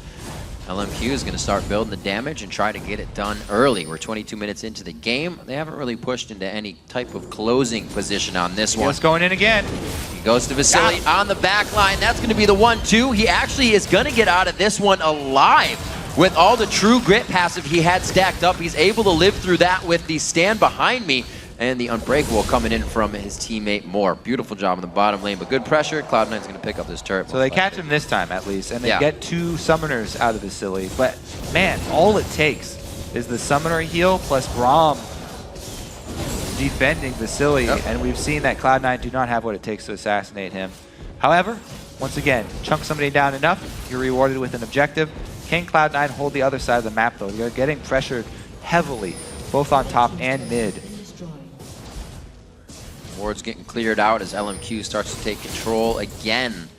[SPEAKER 1] LMQ is going to start building the damage and try to get it done early. We're 22 minutes into the game. They haven't really pushed into any type of closing position on this one.
[SPEAKER 2] Just going in again.
[SPEAKER 1] He goes to Vasilii on the back line. That's going to be the 1-2. He actually is going to get out of this one alive. With all the true grit passive he had stacked up, he's able to live through that with the stand behind me. And the Unbreakable coming in from his teammate Moore. Beautiful job in the bottom lane, but good pressure. Cloud9's going to pick up this turret.
[SPEAKER 2] So they catch him this time at least, and they get 2 summoners out of Vasilii. But man, all it takes is the summoner heal plus Braum defending Vasilii, and we've seen that Cloud9 do not have what it takes to assassinate him. However, once again, chunk somebody down enough, you're rewarded with an objective. Can Cloud9 hold the other side of the map though? They're getting pressured heavily, both on top and mid.
[SPEAKER 1] Ward's getting cleared out as LMQ starts to take control again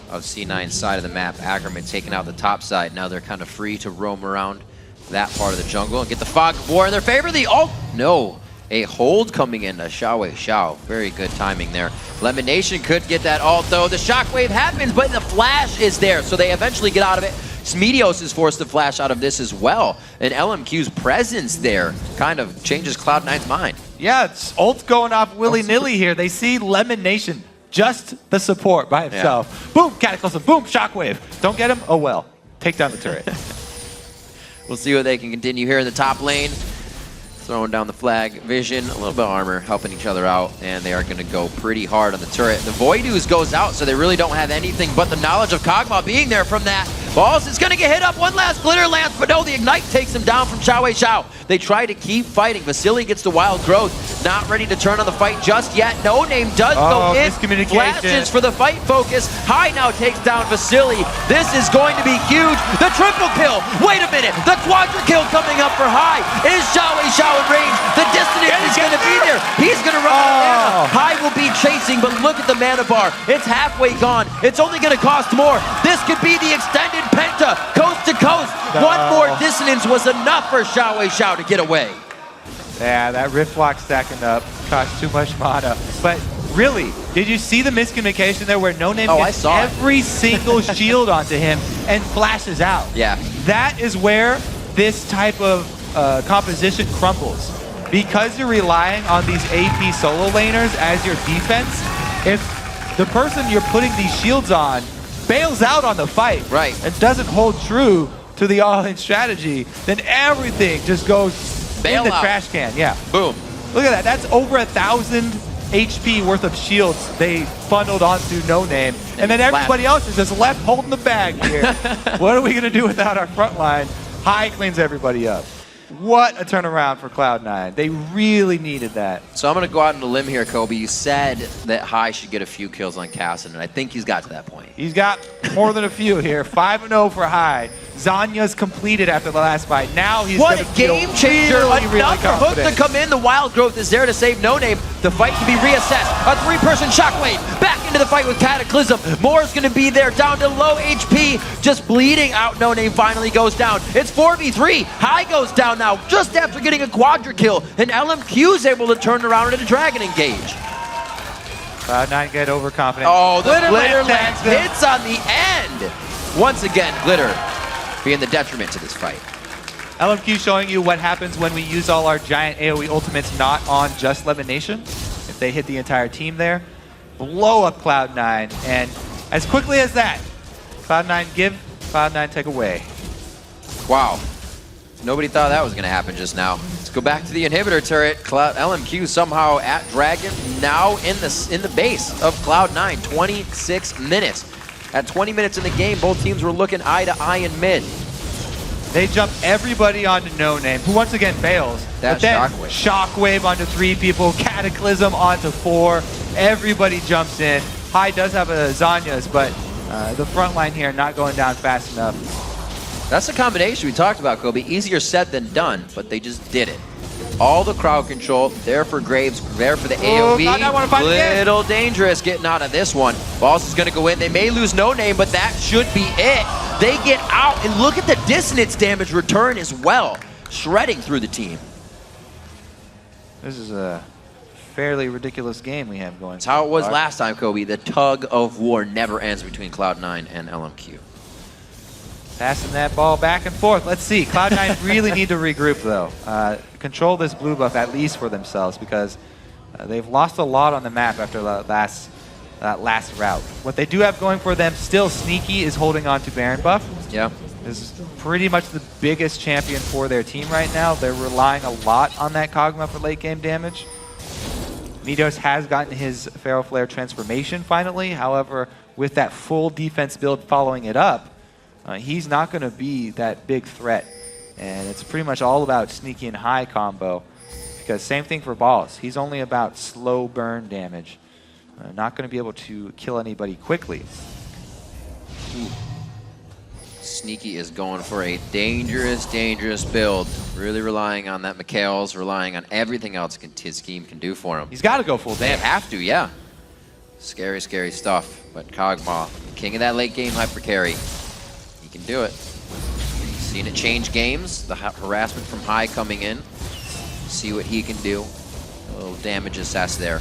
[SPEAKER 1] of C9's side of the map. Ackerman taking out the top side. Now they're kind of free to roam around that part of the jungle and get the Fog of War in their favor. The ult, no. A hold coming in to XiaoWeiXiao. Very good timing there. LemonNation could get that ult though. The shockwave happens, but the flash is there, so they eventually get out of it. Meteos is forced to flash out of this as well. And LMQ's presence there kind of changes Cloud9's mind.
[SPEAKER 2] Yeah, it's ult going off willy-nilly here. They see LemonNation, just the support by himself. Boom, Cataclysm, boom, Shockwave. Don't get him? Oh well. Take down the turret.
[SPEAKER 1] We'll see what they can continue here in the top lane. Throwing down the flag. Vision, a little bit of armor, helping each other out, and they are going to go pretty hard on the turret. The Void Ooze goes out, so they really don't have anything but the knowledge of Kog'Maw being there from that. Balls is going to get hit up. One last glitter lance, but no, the Ignite takes him down from XiaoWeiXiao. They try to keep fighting. Vasilii gets the Wild Growth. Not ready to turn on the fight just yet. NoName does go in. Flashes for the fight focus. High now takes down Vasilii. This is going to be huge. The triple kill. Wait a minute. The quadra kill coming up for High. Is XiaoWeiXiao in range? The dissonance is going to be there. He's going to run out of mana. High will be chasing, but look at the mana bar. It's halfway gone. It's only going to cost more. This could be the extended Penta, coast to coast. One more dissonance was enough for XiaoWeiXiao to get away.
[SPEAKER 2] Yeah, that Rift Lock stacking up cost too much mana. But really, did you see the miscommunication there where NoName gets every single shield onto him and flashes out?
[SPEAKER 1] Yeah.
[SPEAKER 2] That is where this type of composition crumbles. Because you're relying on these AP solo laners as your defense, if the person you're putting these shields on bails out on the fight and doesn't hold true to the all-in strategy, then everything just goes in the trash can. Yeah.
[SPEAKER 1] Boom.
[SPEAKER 2] Look at that. That's over 1,000 HP worth of shields they funneled onto NoName. And then everybody else is just left holding the bag here. What are we going to do without our front line? High cleans everybody up. What a turnaround for Cloud9. They really needed that.
[SPEAKER 1] So I'm going to go out on a limb here, Kobe. You said that High should get a few kills on Kassadin, and I think he's got to that point.
[SPEAKER 2] He's got more than a few here. 5-0 for High. Zanya's completed after the last fight. Now he's
[SPEAKER 1] what a game changer. Enough for Hook to come in. The Wild Growth is there to save NoName. The fight can be reassessed. A 3-person Shockwave. Back into the fight with Cataclysm. Moore's going to be there down to low HP. Just bleeding out. NoName finally goes down. It's 4v3. High goes down now just after getting a quadra kill. And LMQ's able to turn around into Dragon Engage.
[SPEAKER 2] Cloud9 get overconfident.
[SPEAKER 1] Oh, the Glitter Lance hits on the end. Once again, Glitter being the detriment to this fight.
[SPEAKER 2] LMQ showing you what happens when we use all our giant AoE ultimates not on just LemonNation. If they hit the entire team there, blow up Cloud9, and as quickly as that, Cloud9 give, Cloud9 take away.
[SPEAKER 1] Wow. Nobody thought that was going to happen just now. Let's go back to the inhibitor turret. LMQ somehow at Dragon, now in the base of Cloud9. 26 minutes. At 20 minutes in the game, both teams were looking eye to eye in mid.
[SPEAKER 2] They jump everybody onto NoName, who once again fails.
[SPEAKER 1] That
[SPEAKER 2] but then
[SPEAKER 1] Shockwave
[SPEAKER 2] onto 3 people, Cataclysm onto 4. Everybody jumps in. Hai does have a Zanya's, but the front line here not going down fast enough.
[SPEAKER 1] That's the combination we talked about, Kobe. Easier said than done, but they just did it. All the crowd control, there for Graves, there for the AoE. Little dangerous getting out of this one. Boss is going to go in. They may lose NoName, but that should be it. They get out, and look at the dissonance damage return as well. Shredding through the team.
[SPEAKER 2] This is a fairly ridiculous game we have going.
[SPEAKER 1] That's how it was last time, Kobe. The tug of war never ends between Cloud9 and LMQ.
[SPEAKER 2] Passing that ball back and forth. Let's see. Cloud9 really need to regroup, though. Control this blue buff at least for themselves, because they've lost a lot on the map after that last route. What they do have going for them, still Sneaky is holding on to Baron buff.
[SPEAKER 1] Yeah.
[SPEAKER 2] This is pretty much the biggest champion for their team right now. They're relying a lot on that Kog'Maw for late game damage. Meteos has gotten his Feral Flare transformation finally. However, with that full defense build following it up, he's not going to be that big threat. And it's pretty much all about Sneaky and Hai combo. Because same thing for Balls. He's only about slow burn damage. Not going to be able to kill anybody quickly.
[SPEAKER 1] Ooh. Sneaky is going for a dangerous, dangerous build. Really relying on that Meteos, relying on everything else his team can do for him.
[SPEAKER 2] He's got to go full
[SPEAKER 1] They
[SPEAKER 2] damage.
[SPEAKER 1] have to, yeah. Scary, scary stuff. But Kog'Maw, king of that late game hyper carry. He can do it. Seen it change games. The harassment from Hai coming in. See what he can do. A little damage assess there.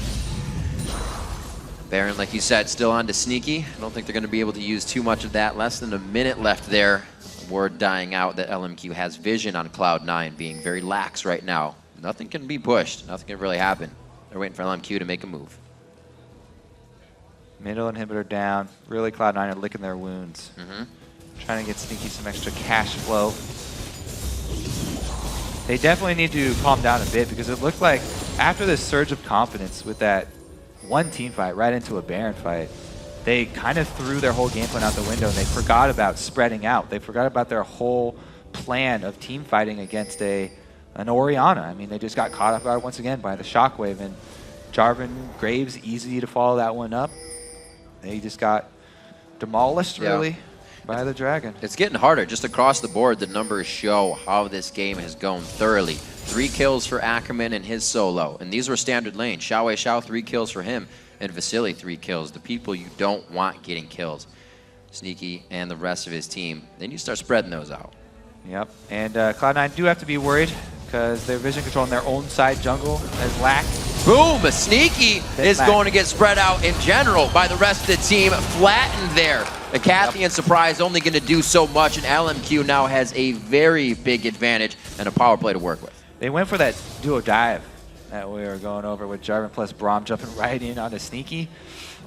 [SPEAKER 1] Baron, like you said, still on to Sneaky. I don't think they're going to be able to use too much of that. Less than a minute left there. Word dying out that LMQ has vision on Cloud9, being very lax right now. Nothing can be pushed. Nothing can really happen. They're waiting for LMQ to make a move.
[SPEAKER 2] Middle inhibitor down. Really, Cloud9 are licking their wounds. Trying to get Sneaky some extra cash flow. They definitely need to calm down a bit, because it looked like after this surge of confidence with that one team fight right into a Baron fight, they kind of threw their whole game plan out the window, and they forgot about spreading out. They forgot about their whole plan of team fighting against an Orianna. I mean, they just got caught up once again by the Shockwave, and Jarvan, Graves, easy to follow that one up. They just got demolished, really, by the Dragon.
[SPEAKER 1] It's getting harder. Just across the board, the numbers show how this game has gone thoroughly. 3 kills for Ackerman and his solo. And these were standard lanes. XiaoWeiXiao, 3 kills for him. And Vasilii, 3 kills. The people you don't want getting kills. Sneaky and the rest of his team. Then you start spreading those out.
[SPEAKER 2] Yep. And Cloud9 do have to be worried, because their vision control on their own side jungle has lacked.
[SPEAKER 1] Boom! Sneaky is going to get spread out in general by the rest of the team. Flattened there. The Cathian surprise only going to do so much, and LMQ now has a very big advantage and a power play to work with.
[SPEAKER 2] They went for that duo dive that we were going over with Jarvan plus Braum jumping right in onto Sneaky.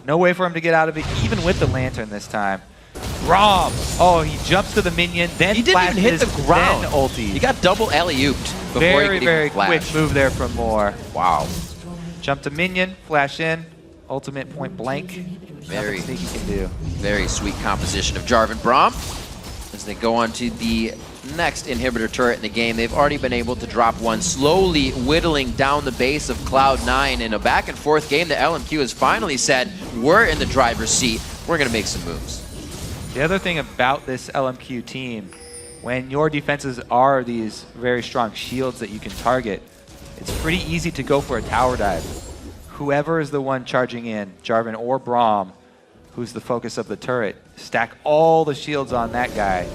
[SPEAKER 2] No way for him to get out of it, even with the Lantern this time. Braum! Oh, he jumps to the minion, then
[SPEAKER 1] he didn't even hit the ground.
[SPEAKER 2] Then ulti.
[SPEAKER 1] He got double alley-ooped before he could
[SPEAKER 2] very
[SPEAKER 1] even flash.
[SPEAKER 2] quick move there from Moore.
[SPEAKER 1] Wow.
[SPEAKER 2] Jump to minion, flash in, ultimate point blank.
[SPEAKER 1] Very
[SPEAKER 2] Nothing Sneaky can do.
[SPEAKER 1] Very sweet composition of Jarvan Braum. As they go on to the next inhibitor turret in the game, they've already been able to drop one, slowly whittling down the base of Cloud9 in a back and forth game that LMQ has finally said, we're in the driver's seat, we're going to make some moves.
[SPEAKER 2] The other thing about this LMQ team, when your defenses are these very strong shields that you can target, it's pretty easy to go for a tower dive. Whoever is the one charging in, Jarvan or Braum, who's the focus of the turret, stack all the shields on that guy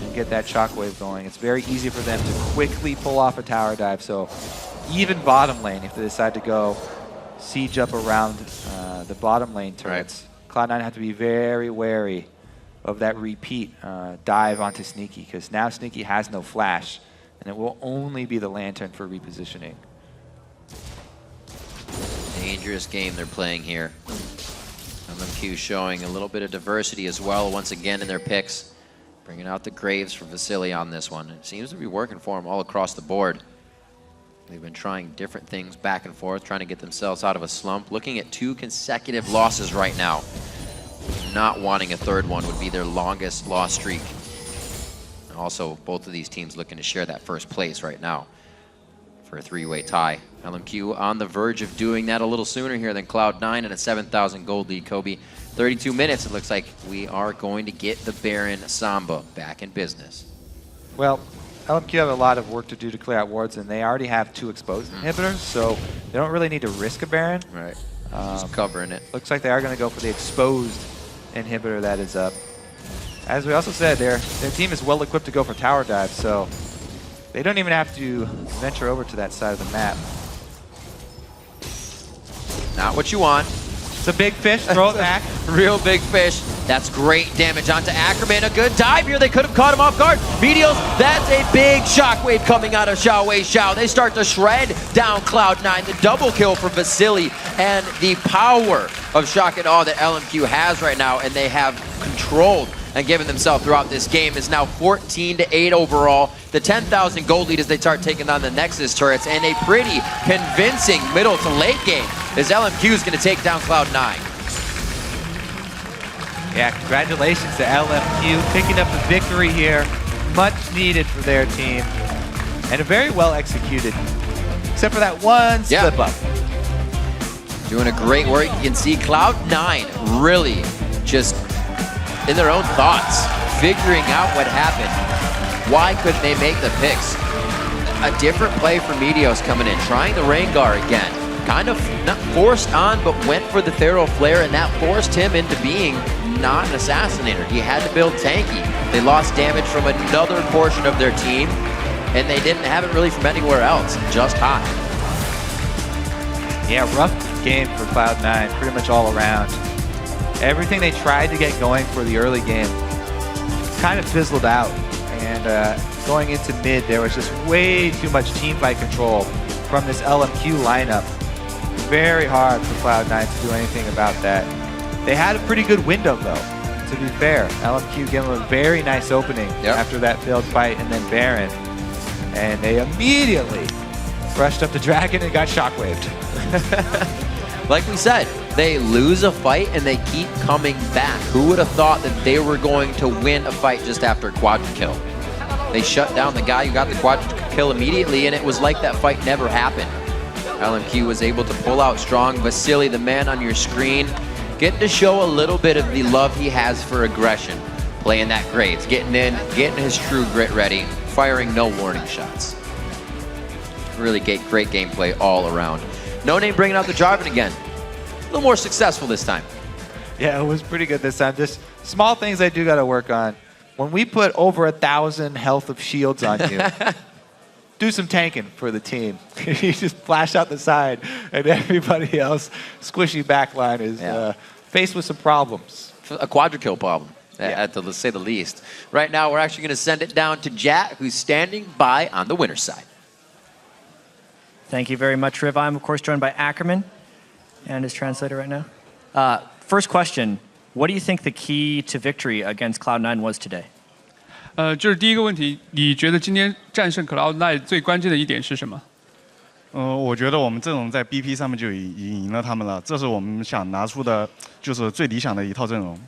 [SPEAKER 2] and get that shockwave going. It's very easy for them to quickly pull off a tower dive. So even bottom lane, if they decide to go siege up around the bottom lane turrets, Cloud9 have to be very wary of that repeat dive onto Sneaky, because now Sneaky has no flash, and it will only be the Lantern for repositioning.
[SPEAKER 1] Dangerous game they're playing here. LMQ showing a little bit of diversity as well once again in their picks. Bringing out the Graves for Vasilii on this one. It seems to be working for him all across the board. They've been trying different things back and forth, trying to get themselves out of a slump. Looking at 2 consecutive losses right now. Not wanting a third one would be their longest loss streak. Also, both of these teams looking to share that first place right now for a 3-way tie. LMQ on the verge of doing that a little sooner here than Cloud9 and a 7,000 gold lead. Kobe, 32 minutes. It looks like we are going to get the Baron Samba back in business.
[SPEAKER 2] Well, LMQ have a lot of work to do to clear out wards, and they already have 2 exposed inhibitors, so they don't really need to risk a Baron.
[SPEAKER 1] Right. Just covering it.
[SPEAKER 2] Looks like they are going to go for the exposed inhibitor that is up. As we also said, their team is well equipped to go for tower dive, so they don't even have to venture over to that side of the map.
[SPEAKER 1] Not what you want.
[SPEAKER 2] It's a big fish, throw it back.
[SPEAKER 1] Real big fish. That's great damage onto Ackerman. A good dive here. They could have caught him off guard. Meteos, that's a big shockwave coming out of XiaoWeiXiao. They start to shred down Cloud9. The double kill for Vasilii and the power of shock and awe that LMQ has right now, and they have controlled and given themselves throughout this game, is now 14-8 overall. The 10,000 gold lead as they start taking on the Nexus turrets, and a pretty convincing middle to late game as LMQ is going to take down Cloud9.
[SPEAKER 2] Yeah, congratulations to LMQ picking up the victory here. Much needed for their team, and a very well executed, except for that one slip up.
[SPEAKER 1] Doing a great work. You can see Cloud9 really just in their own thoughts, figuring out what happened. Why couldn't they make the picks? A different play for Meteos coming in, trying the Rengar again. Kind of not forced on, but went for the Thero Flare, and that forced him into being not an assassinator. He had to build tanky. They lost damage from another portion of their team, and they didn't have it really from anywhere else, just hot.
[SPEAKER 2] Yeah, rough game for Cloud9, pretty much all around. Everything they tried to get going for the early game kind of fizzled out. And going into mid, there was just way too much teamfight control from this LMQ lineup. Very hard for Cloud9 to do anything about that. They had a pretty good window, though, to be fair. LMQ gave them a very nice opening after that failed fight and then Baron. And they immediately rushed up the Dragon and got shockwaved.
[SPEAKER 1] Like we said, they lose a fight and they keep coming back. Who would have thought that they were going to win a fight just after a quadra kill? They shut down the guy who got the quadra kill immediately, and it was like that fight never happened. LMQ was able to pull out strong. Vasilii, the man on your screen, getting to show a little bit of the love he has for aggression. Playing that Graves, getting in, getting his true grit ready, firing no warning shots. Really great gameplay all around. NoName bringing out the Jarvan again. A little more successful this time.
[SPEAKER 2] Yeah, it was pretty good this time. Just small things I do got to work on. When we put over 1,000 health of shields on you, do some tanking for the team. You just flash out the side, and everybody else, squishy backline, is faced with some problems.
[SPEAKER 1] A quadra kill problem, to say the least. Right now, we're actually going to send it down to Jack, who's standing by on the winner's side.
[SPEAKER 7] Thank you very much, Riv. I'm, of course, joined by Ackerman and his translator right now. First question, what do you think the key to victory against Cloud9 was today?
[SPEAKER 8] 就是第一个问题，你觉得今天战胜 Cloud9 最关键的一点是什么？
[SPEAKER 4] 我觉得我们阵容在 BP 上面就已经赢了他们了，这是我们想拿出的，就是最理想的一套阵容。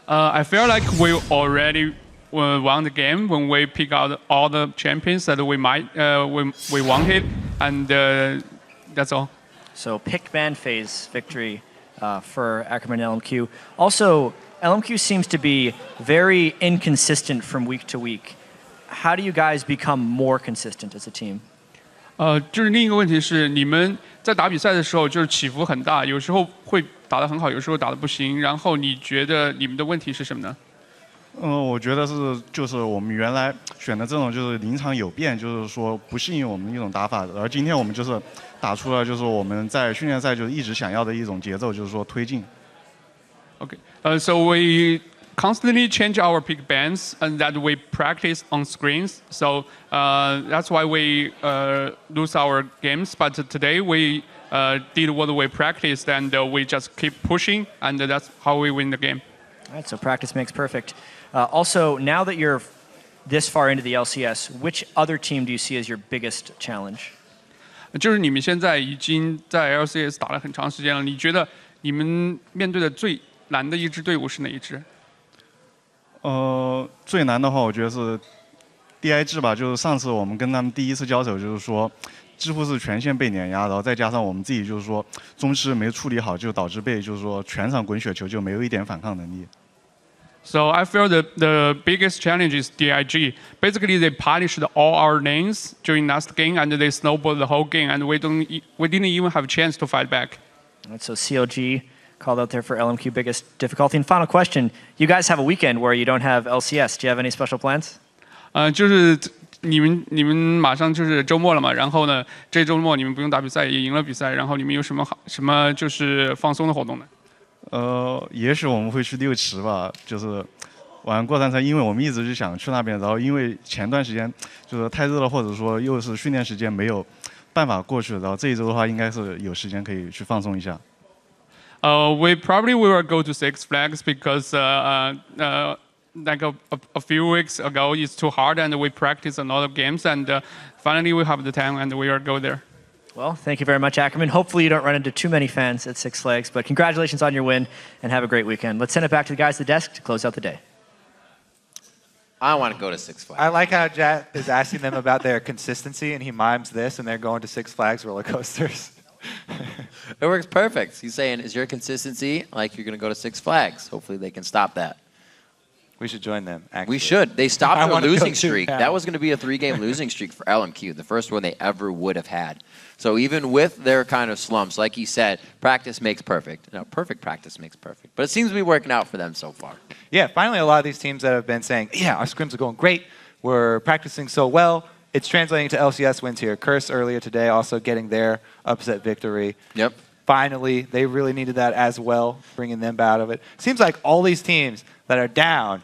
[SPEAKER 8] I feel like we already won the game when we pick out all the champions that we wanted, and that's all.
[SPEAKER 7] So pick ban phase victory for Ackerman and LMQ. Also, LMQ seems to be very inconsistent from week to week. How do you guys become more consistent as a team?
[SPEAKER 8] 就是另一个问题是，你们在打比赛的时候就是起伏很大，有时候会打得很好，有时候打得不行。然后你觉得你们的问题是什么呢？
[SPEAKER 4] 我觉得就是我们原来选的这种就是临场有变，就是说不适应我们的一种打法，而今天我们就是打出了就是我们在训练赛就是一直想要的一种节奏，就是说推进。
[SPEAKER 8] Okay, so we constantly change our pick bans and that we practice on screens. So that's why we lose our games. But today we did what we practiced and we just keep pushing, and that's how we win the game.
[SPEAKER 7] All right, so practice makes perfect. Also, now that you're this far into the LCS, which other team do you see as your biggest challenge?
[SPEAKER 8] 就是你们现在已经在 LCS 打了很长时间了，你觉得你们面对的最难的一支队伍是哪一支？
[SPEAKER 4] 最难的话，我觉得是 DIG 吧。就是上次我们跟他们第一次交手，就是说几乎是全线被碾压，然后再加上我们自己就是说中期没处理好，就导致被就是说全场滚雪球，就没有一点反抗能力。
[SPEAKER 8] So I feel the biggest challenge is DIG. Basically, they polished all our lanes during last game, and they snowballed the whole game, and we didn't even have a chance to fight back.
[SPEAKER 7] All right, so CLG called out there for LMQ biggest difficulty. And final question, you guys have a weekend where you don't have LCS. Do you have any special plans?
[SPEAKER 8] 就是你们马上就是周末了嘛，然后呢，这周末你们不用打比赛，也赢了比赛，然后你们有什么就是放松的活动呢？
[SPEAKER 4] 也许我们会去六池吧，就是玩过山车，因为我们一直就想去那边，然后因为前段时间就是太热了，或者说又是训练时间没有办法过去，然后这一周的话应该是有时间可以去放松一下。
[SPEAKER 8] We probably will go to Six Flags because like a few weeks ago it's too hard and we practice a lot of games and finally we have the time and we will go there.
[SPEAKER 7] Well, thank you very much, Ackerman. Hopefully you don't run into too many fans at Six Flags, but congratulations on your win and have a great weekend. Let's send it back to the guys at the desk to close out the day.
[SPEAKER 1] I want to go to Six Flags.
[SPEAKER 2] I like how Jack is asking them about their consistency, and he mimes this, and they're going to Six Flags roller coasters.
[SPEAKER 1] It works perfect. He's saying, is your consistency like you're going to go to Six Flags? Hopefully they can stop that.
[SPEAKER 2] We should join them, actually.
[SPEAKER 1] We should. They stopped
[SPEAKER 2] I
[SPEAKER 1] their
[SPEAKER 2] wanna go
[SPEAKER 1] losing
[SPEAKER 2] too
[SPEAKER 1] streak.
[SPEAKER 2] now.
[SPEAKER 1] That was going to be a 3-game losing streak for LMQ, the first one they ever would have had. So even with their kind of slumps, like he said, practice makes perfect. No, perfect practice makes perfect. But it seems to be working out for them so far.
[SPEAKER 2] Yeah, finally a lot of these teams that have been saying, yeah, our scrims are going great. We're practicing so well. It's translating to LCS wins here. Curse earlier today also getting their upset victory.
[SPEAKER 1] Yep.
[SPEAKER 2] Finally, they really needed that as well, bringing them out of it. Seems like all these teams that are down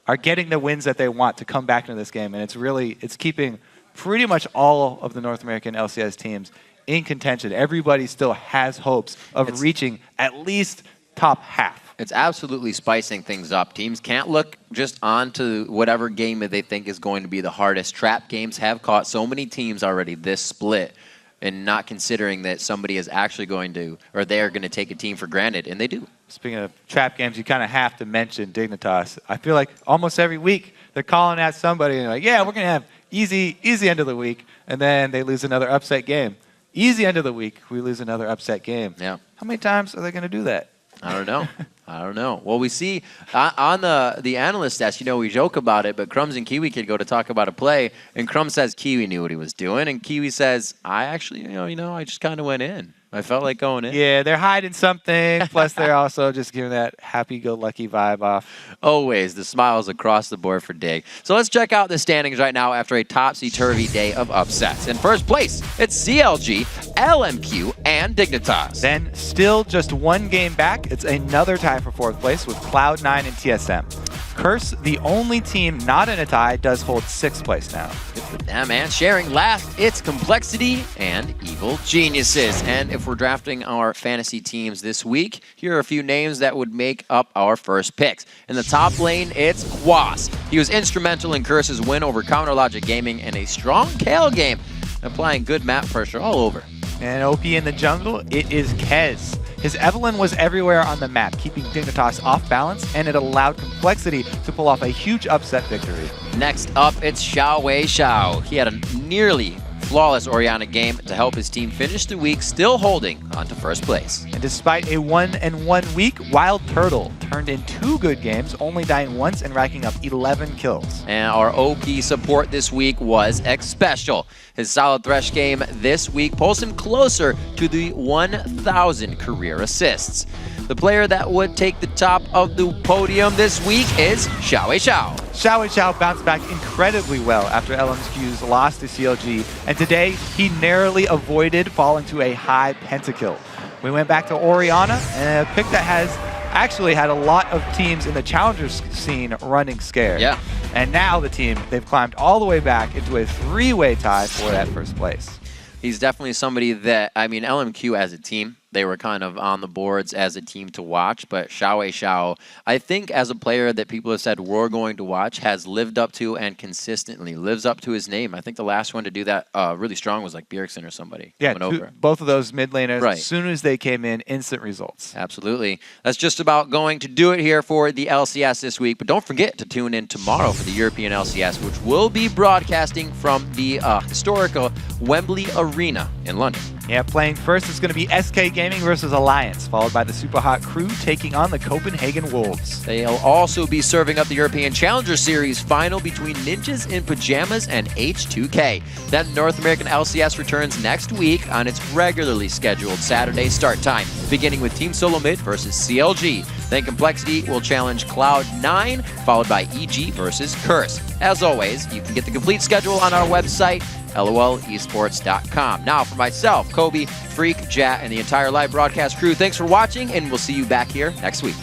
[SPEAKER 2] are getting the wins that they want to come back into this game. And it's keeping pretty much all of the North American LCS teams in contention. Everybody still has hopes of reaching at least top half.
[SPEAKER 1] It's absolutely spicing things up. Teams can't look just onto whatever game that they think is going to be the hardest. Trap games have caught so many teams already this split, and not considering that somebody is actually going to, or they are going to take a team for granted, and they do.
[SPEAKER 2] Speaking of trap games, you kind of have to mention Dignitas. I feel like almost every week they're calling at somebody and they're like, yeah, we're going to have easy end of the week, and then they lose another upset game. Easy end of the week, we lose another upset game.
[SPEAKER 1] Yeah.
[SPEAKER 2] How many times are they going to do that?
[SPEAKER 1] I don't know. I don't know. Well, we see on the analyst desk, you know, we joke about it, but Crumbs and Kiwi could go to talk about a play, and Crumbs says Kiwi knew what he was doing, and Kiwi says, I actually, I just kind of went in. I felt like going in.
[SPEAKER 2] Yeah, they're hiding something. Plus, they're also just giving that happy-go-lucky vibe off.
[SPEAKER 1] Always. The smiles across the board for Dig. So let's check out the standings right now after a topsy-turvy day of upsets. In first place, it's CLG, LMQ, and Dignitas.
[SPEAKER 2] Then, still just one game back, it's another tie for fourth place with Cloud9 and TSM. Curse, the only team not in a tie, does hold sixth place now.
[SPEAKER 1] Good for them, and sharing last, it's Complexity and Evil Geniuses. And if we're drafting our fantasy teams this week, here are a few names that would make up our first picks. In the top lane, it's Quas. He was instrumental in Curse's win over Counter Logic Gaming and a strong Kale game, applying good map pressure all over.
[SPEAKER 2] And OP in the jungle, it is Kez. His Evelyn was everywhere on the map, keeping Dignitas off balance, and it allowed Complexity to pull off a huge upset victory.
[SPEAKER 1] Next up, it's XiaoWeiXiao. He had a nearly flawless Oriana game to help his team finish the week, still holding on to first place.
[SPEAKER 2] And despite a 1-1 week, Wild Turtle turned in 2 good games, only dying once and racking up 11 kills.
[SPEAKER 1] And our OP support this week was Xpecial. His solid Thresh game this week pulls him closer to the 1,000 career assists. The player that would take the top of the podium this week is XiaoWeiXiao.
[SPEAKER 2] XiaoWeiXiao bounced back incredibly well after LMQ's loss to CLG, and today he narrowly avoided falling to a high pentakill. We went back to Oriana, and a pick that has actually had a lot of teams in the challengers scene running scared.
[SPEAKER 1] Yeah.
[SPEAKER 2] And now the team, they've climbed all the way back into a 3-way tie for that first place.
[SPEAKER 1] He's definitely somebody that, LMQ as a team they were kind of on the boards as a team to watch, but XiaoWeiXiao, I think as a player that people have said we're going to watch, has lived up to and consistently lives up to his name. I think the last one to do that really strong was like Bjergsen or somebody.
[SPEAKER 2] Yeah, both of those mid laners,
[SPEAKER 1] Right.
[SPEAKER 2] as soon as they came in, instant results.
[SPEAKER 1] Absolutely. That's just about going to do it here for the LCS this week, but don't forget to tune in tomorrow for the European LCS, which will be broadcasting from the historical Wembley Arena in London.
[SPEAKER 2] Yeah, playing first is going to be SK Gaming versus Alliance, followed by the Super Hot Crew taking on the Copenhagen Wolves.
[SPEAKER 1] They'll also be serving up the European Challenger Series final between Ninjas in Pajamas and H2K. Then North American LCS returns next week on its regularly scheduled Saturday start time, beginning with Team Solo Mid versus CLG. Then Complexity will challenge Cloud9, followed by EG versus Curse. As always, you can get the complete schedule on our website, lolesports.com. Now, for myself, Kobe, Freak, Jat, and the entire live broadcast crew, thanks for watching, and we'll see you back here next week.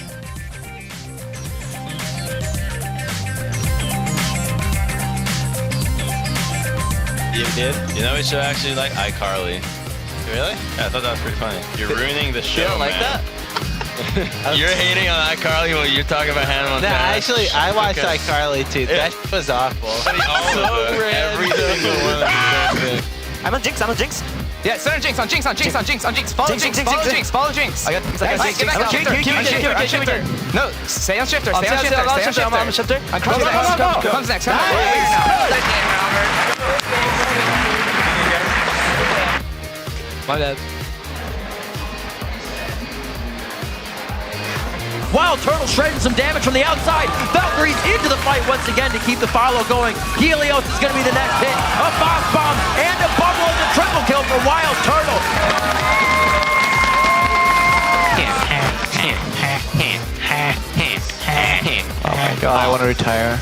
[SPEAKER 9] You did? You know, we should actually like iCarly. Really? Yeah, I thought that was pretty funny. You're ruining the show,
[SPEAKER 10] You don't like
[SPEAKER 9] man.
[SPEAKER 10] that?
[SPEAKER 9] You're hating on iCarly while you're talking about Hannah Montana.
[SPEAKER 10] Nah, actually, I watched
[SPEAKER 9] Okay.
[SPEAKER 10] iCarly too. That was awful.
[SPEAKER 9] Every single one of them.
[SPEAKER 10] I'm on Jinx, I'm on Jinx.
[SPEAKER 11] Yeah, send on Jinx, on Jinx, on Jinx, on Jinx, on Jinx. Follow
[SPEAKER 10] Jinx,
[SPEAKER 11] Jinx,
[SPEAKER 10] Jinx,
[SPEAKER 11] follow
[SPEAKER 10] Jinx,
[SPEAKER 11] Jinx, follow Jinx.
[SPEAKER 10] I got Jinx, I got Jinx.
[SPEAKER 11] Get back on Shifter, keep on Shifter, on Shifter. No, stay on Shifter, stay on Shifter, stay on Shifter.
[SPEAKER 10] I'm on Shifter.
[SPEAKER 11] Comes next, comes next. Come on, we're here now.
[SPEAKER 10] My bad.
[SPEAKER 1] Wild Turtle shredding some damage from the outside. Valkyrie's into the fight once again to keep the follow going. Helios is going to be the next hit. A boss bomb and a bubble and a triple kill for Wild Turtle.
[SPEAKER 10] Oh my god, I want to retire.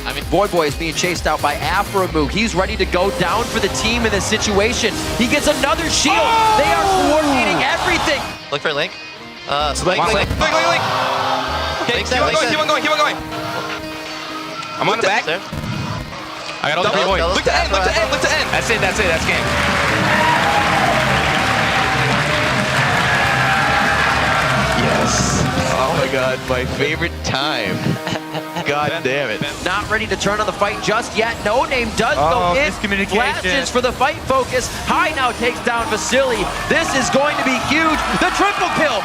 [SPEAKER 1] I mean, Boy is being chased out by Afromu. He's ready to go down for the team in this situation. He gets another shield. They are coordinating everything.
[SPEAKER 10] Look for Link.
[SPEAKER 11] Link. Okay, keep on going. I'm on the back. I got all the green boy. Look to end. That's it, that's game.
[SPEAKER 10] Yes. Oh my god, my favorite time. God damn it.
[SPEAKER 1] Not ready to turn on the fight just yet. NoName does go in.
[SPEAKER 2] Miscommunication.
[SPEAKER 1] Flashes for the fight focus. High now takes down Vasilii. This is going to be huge. The triple kill.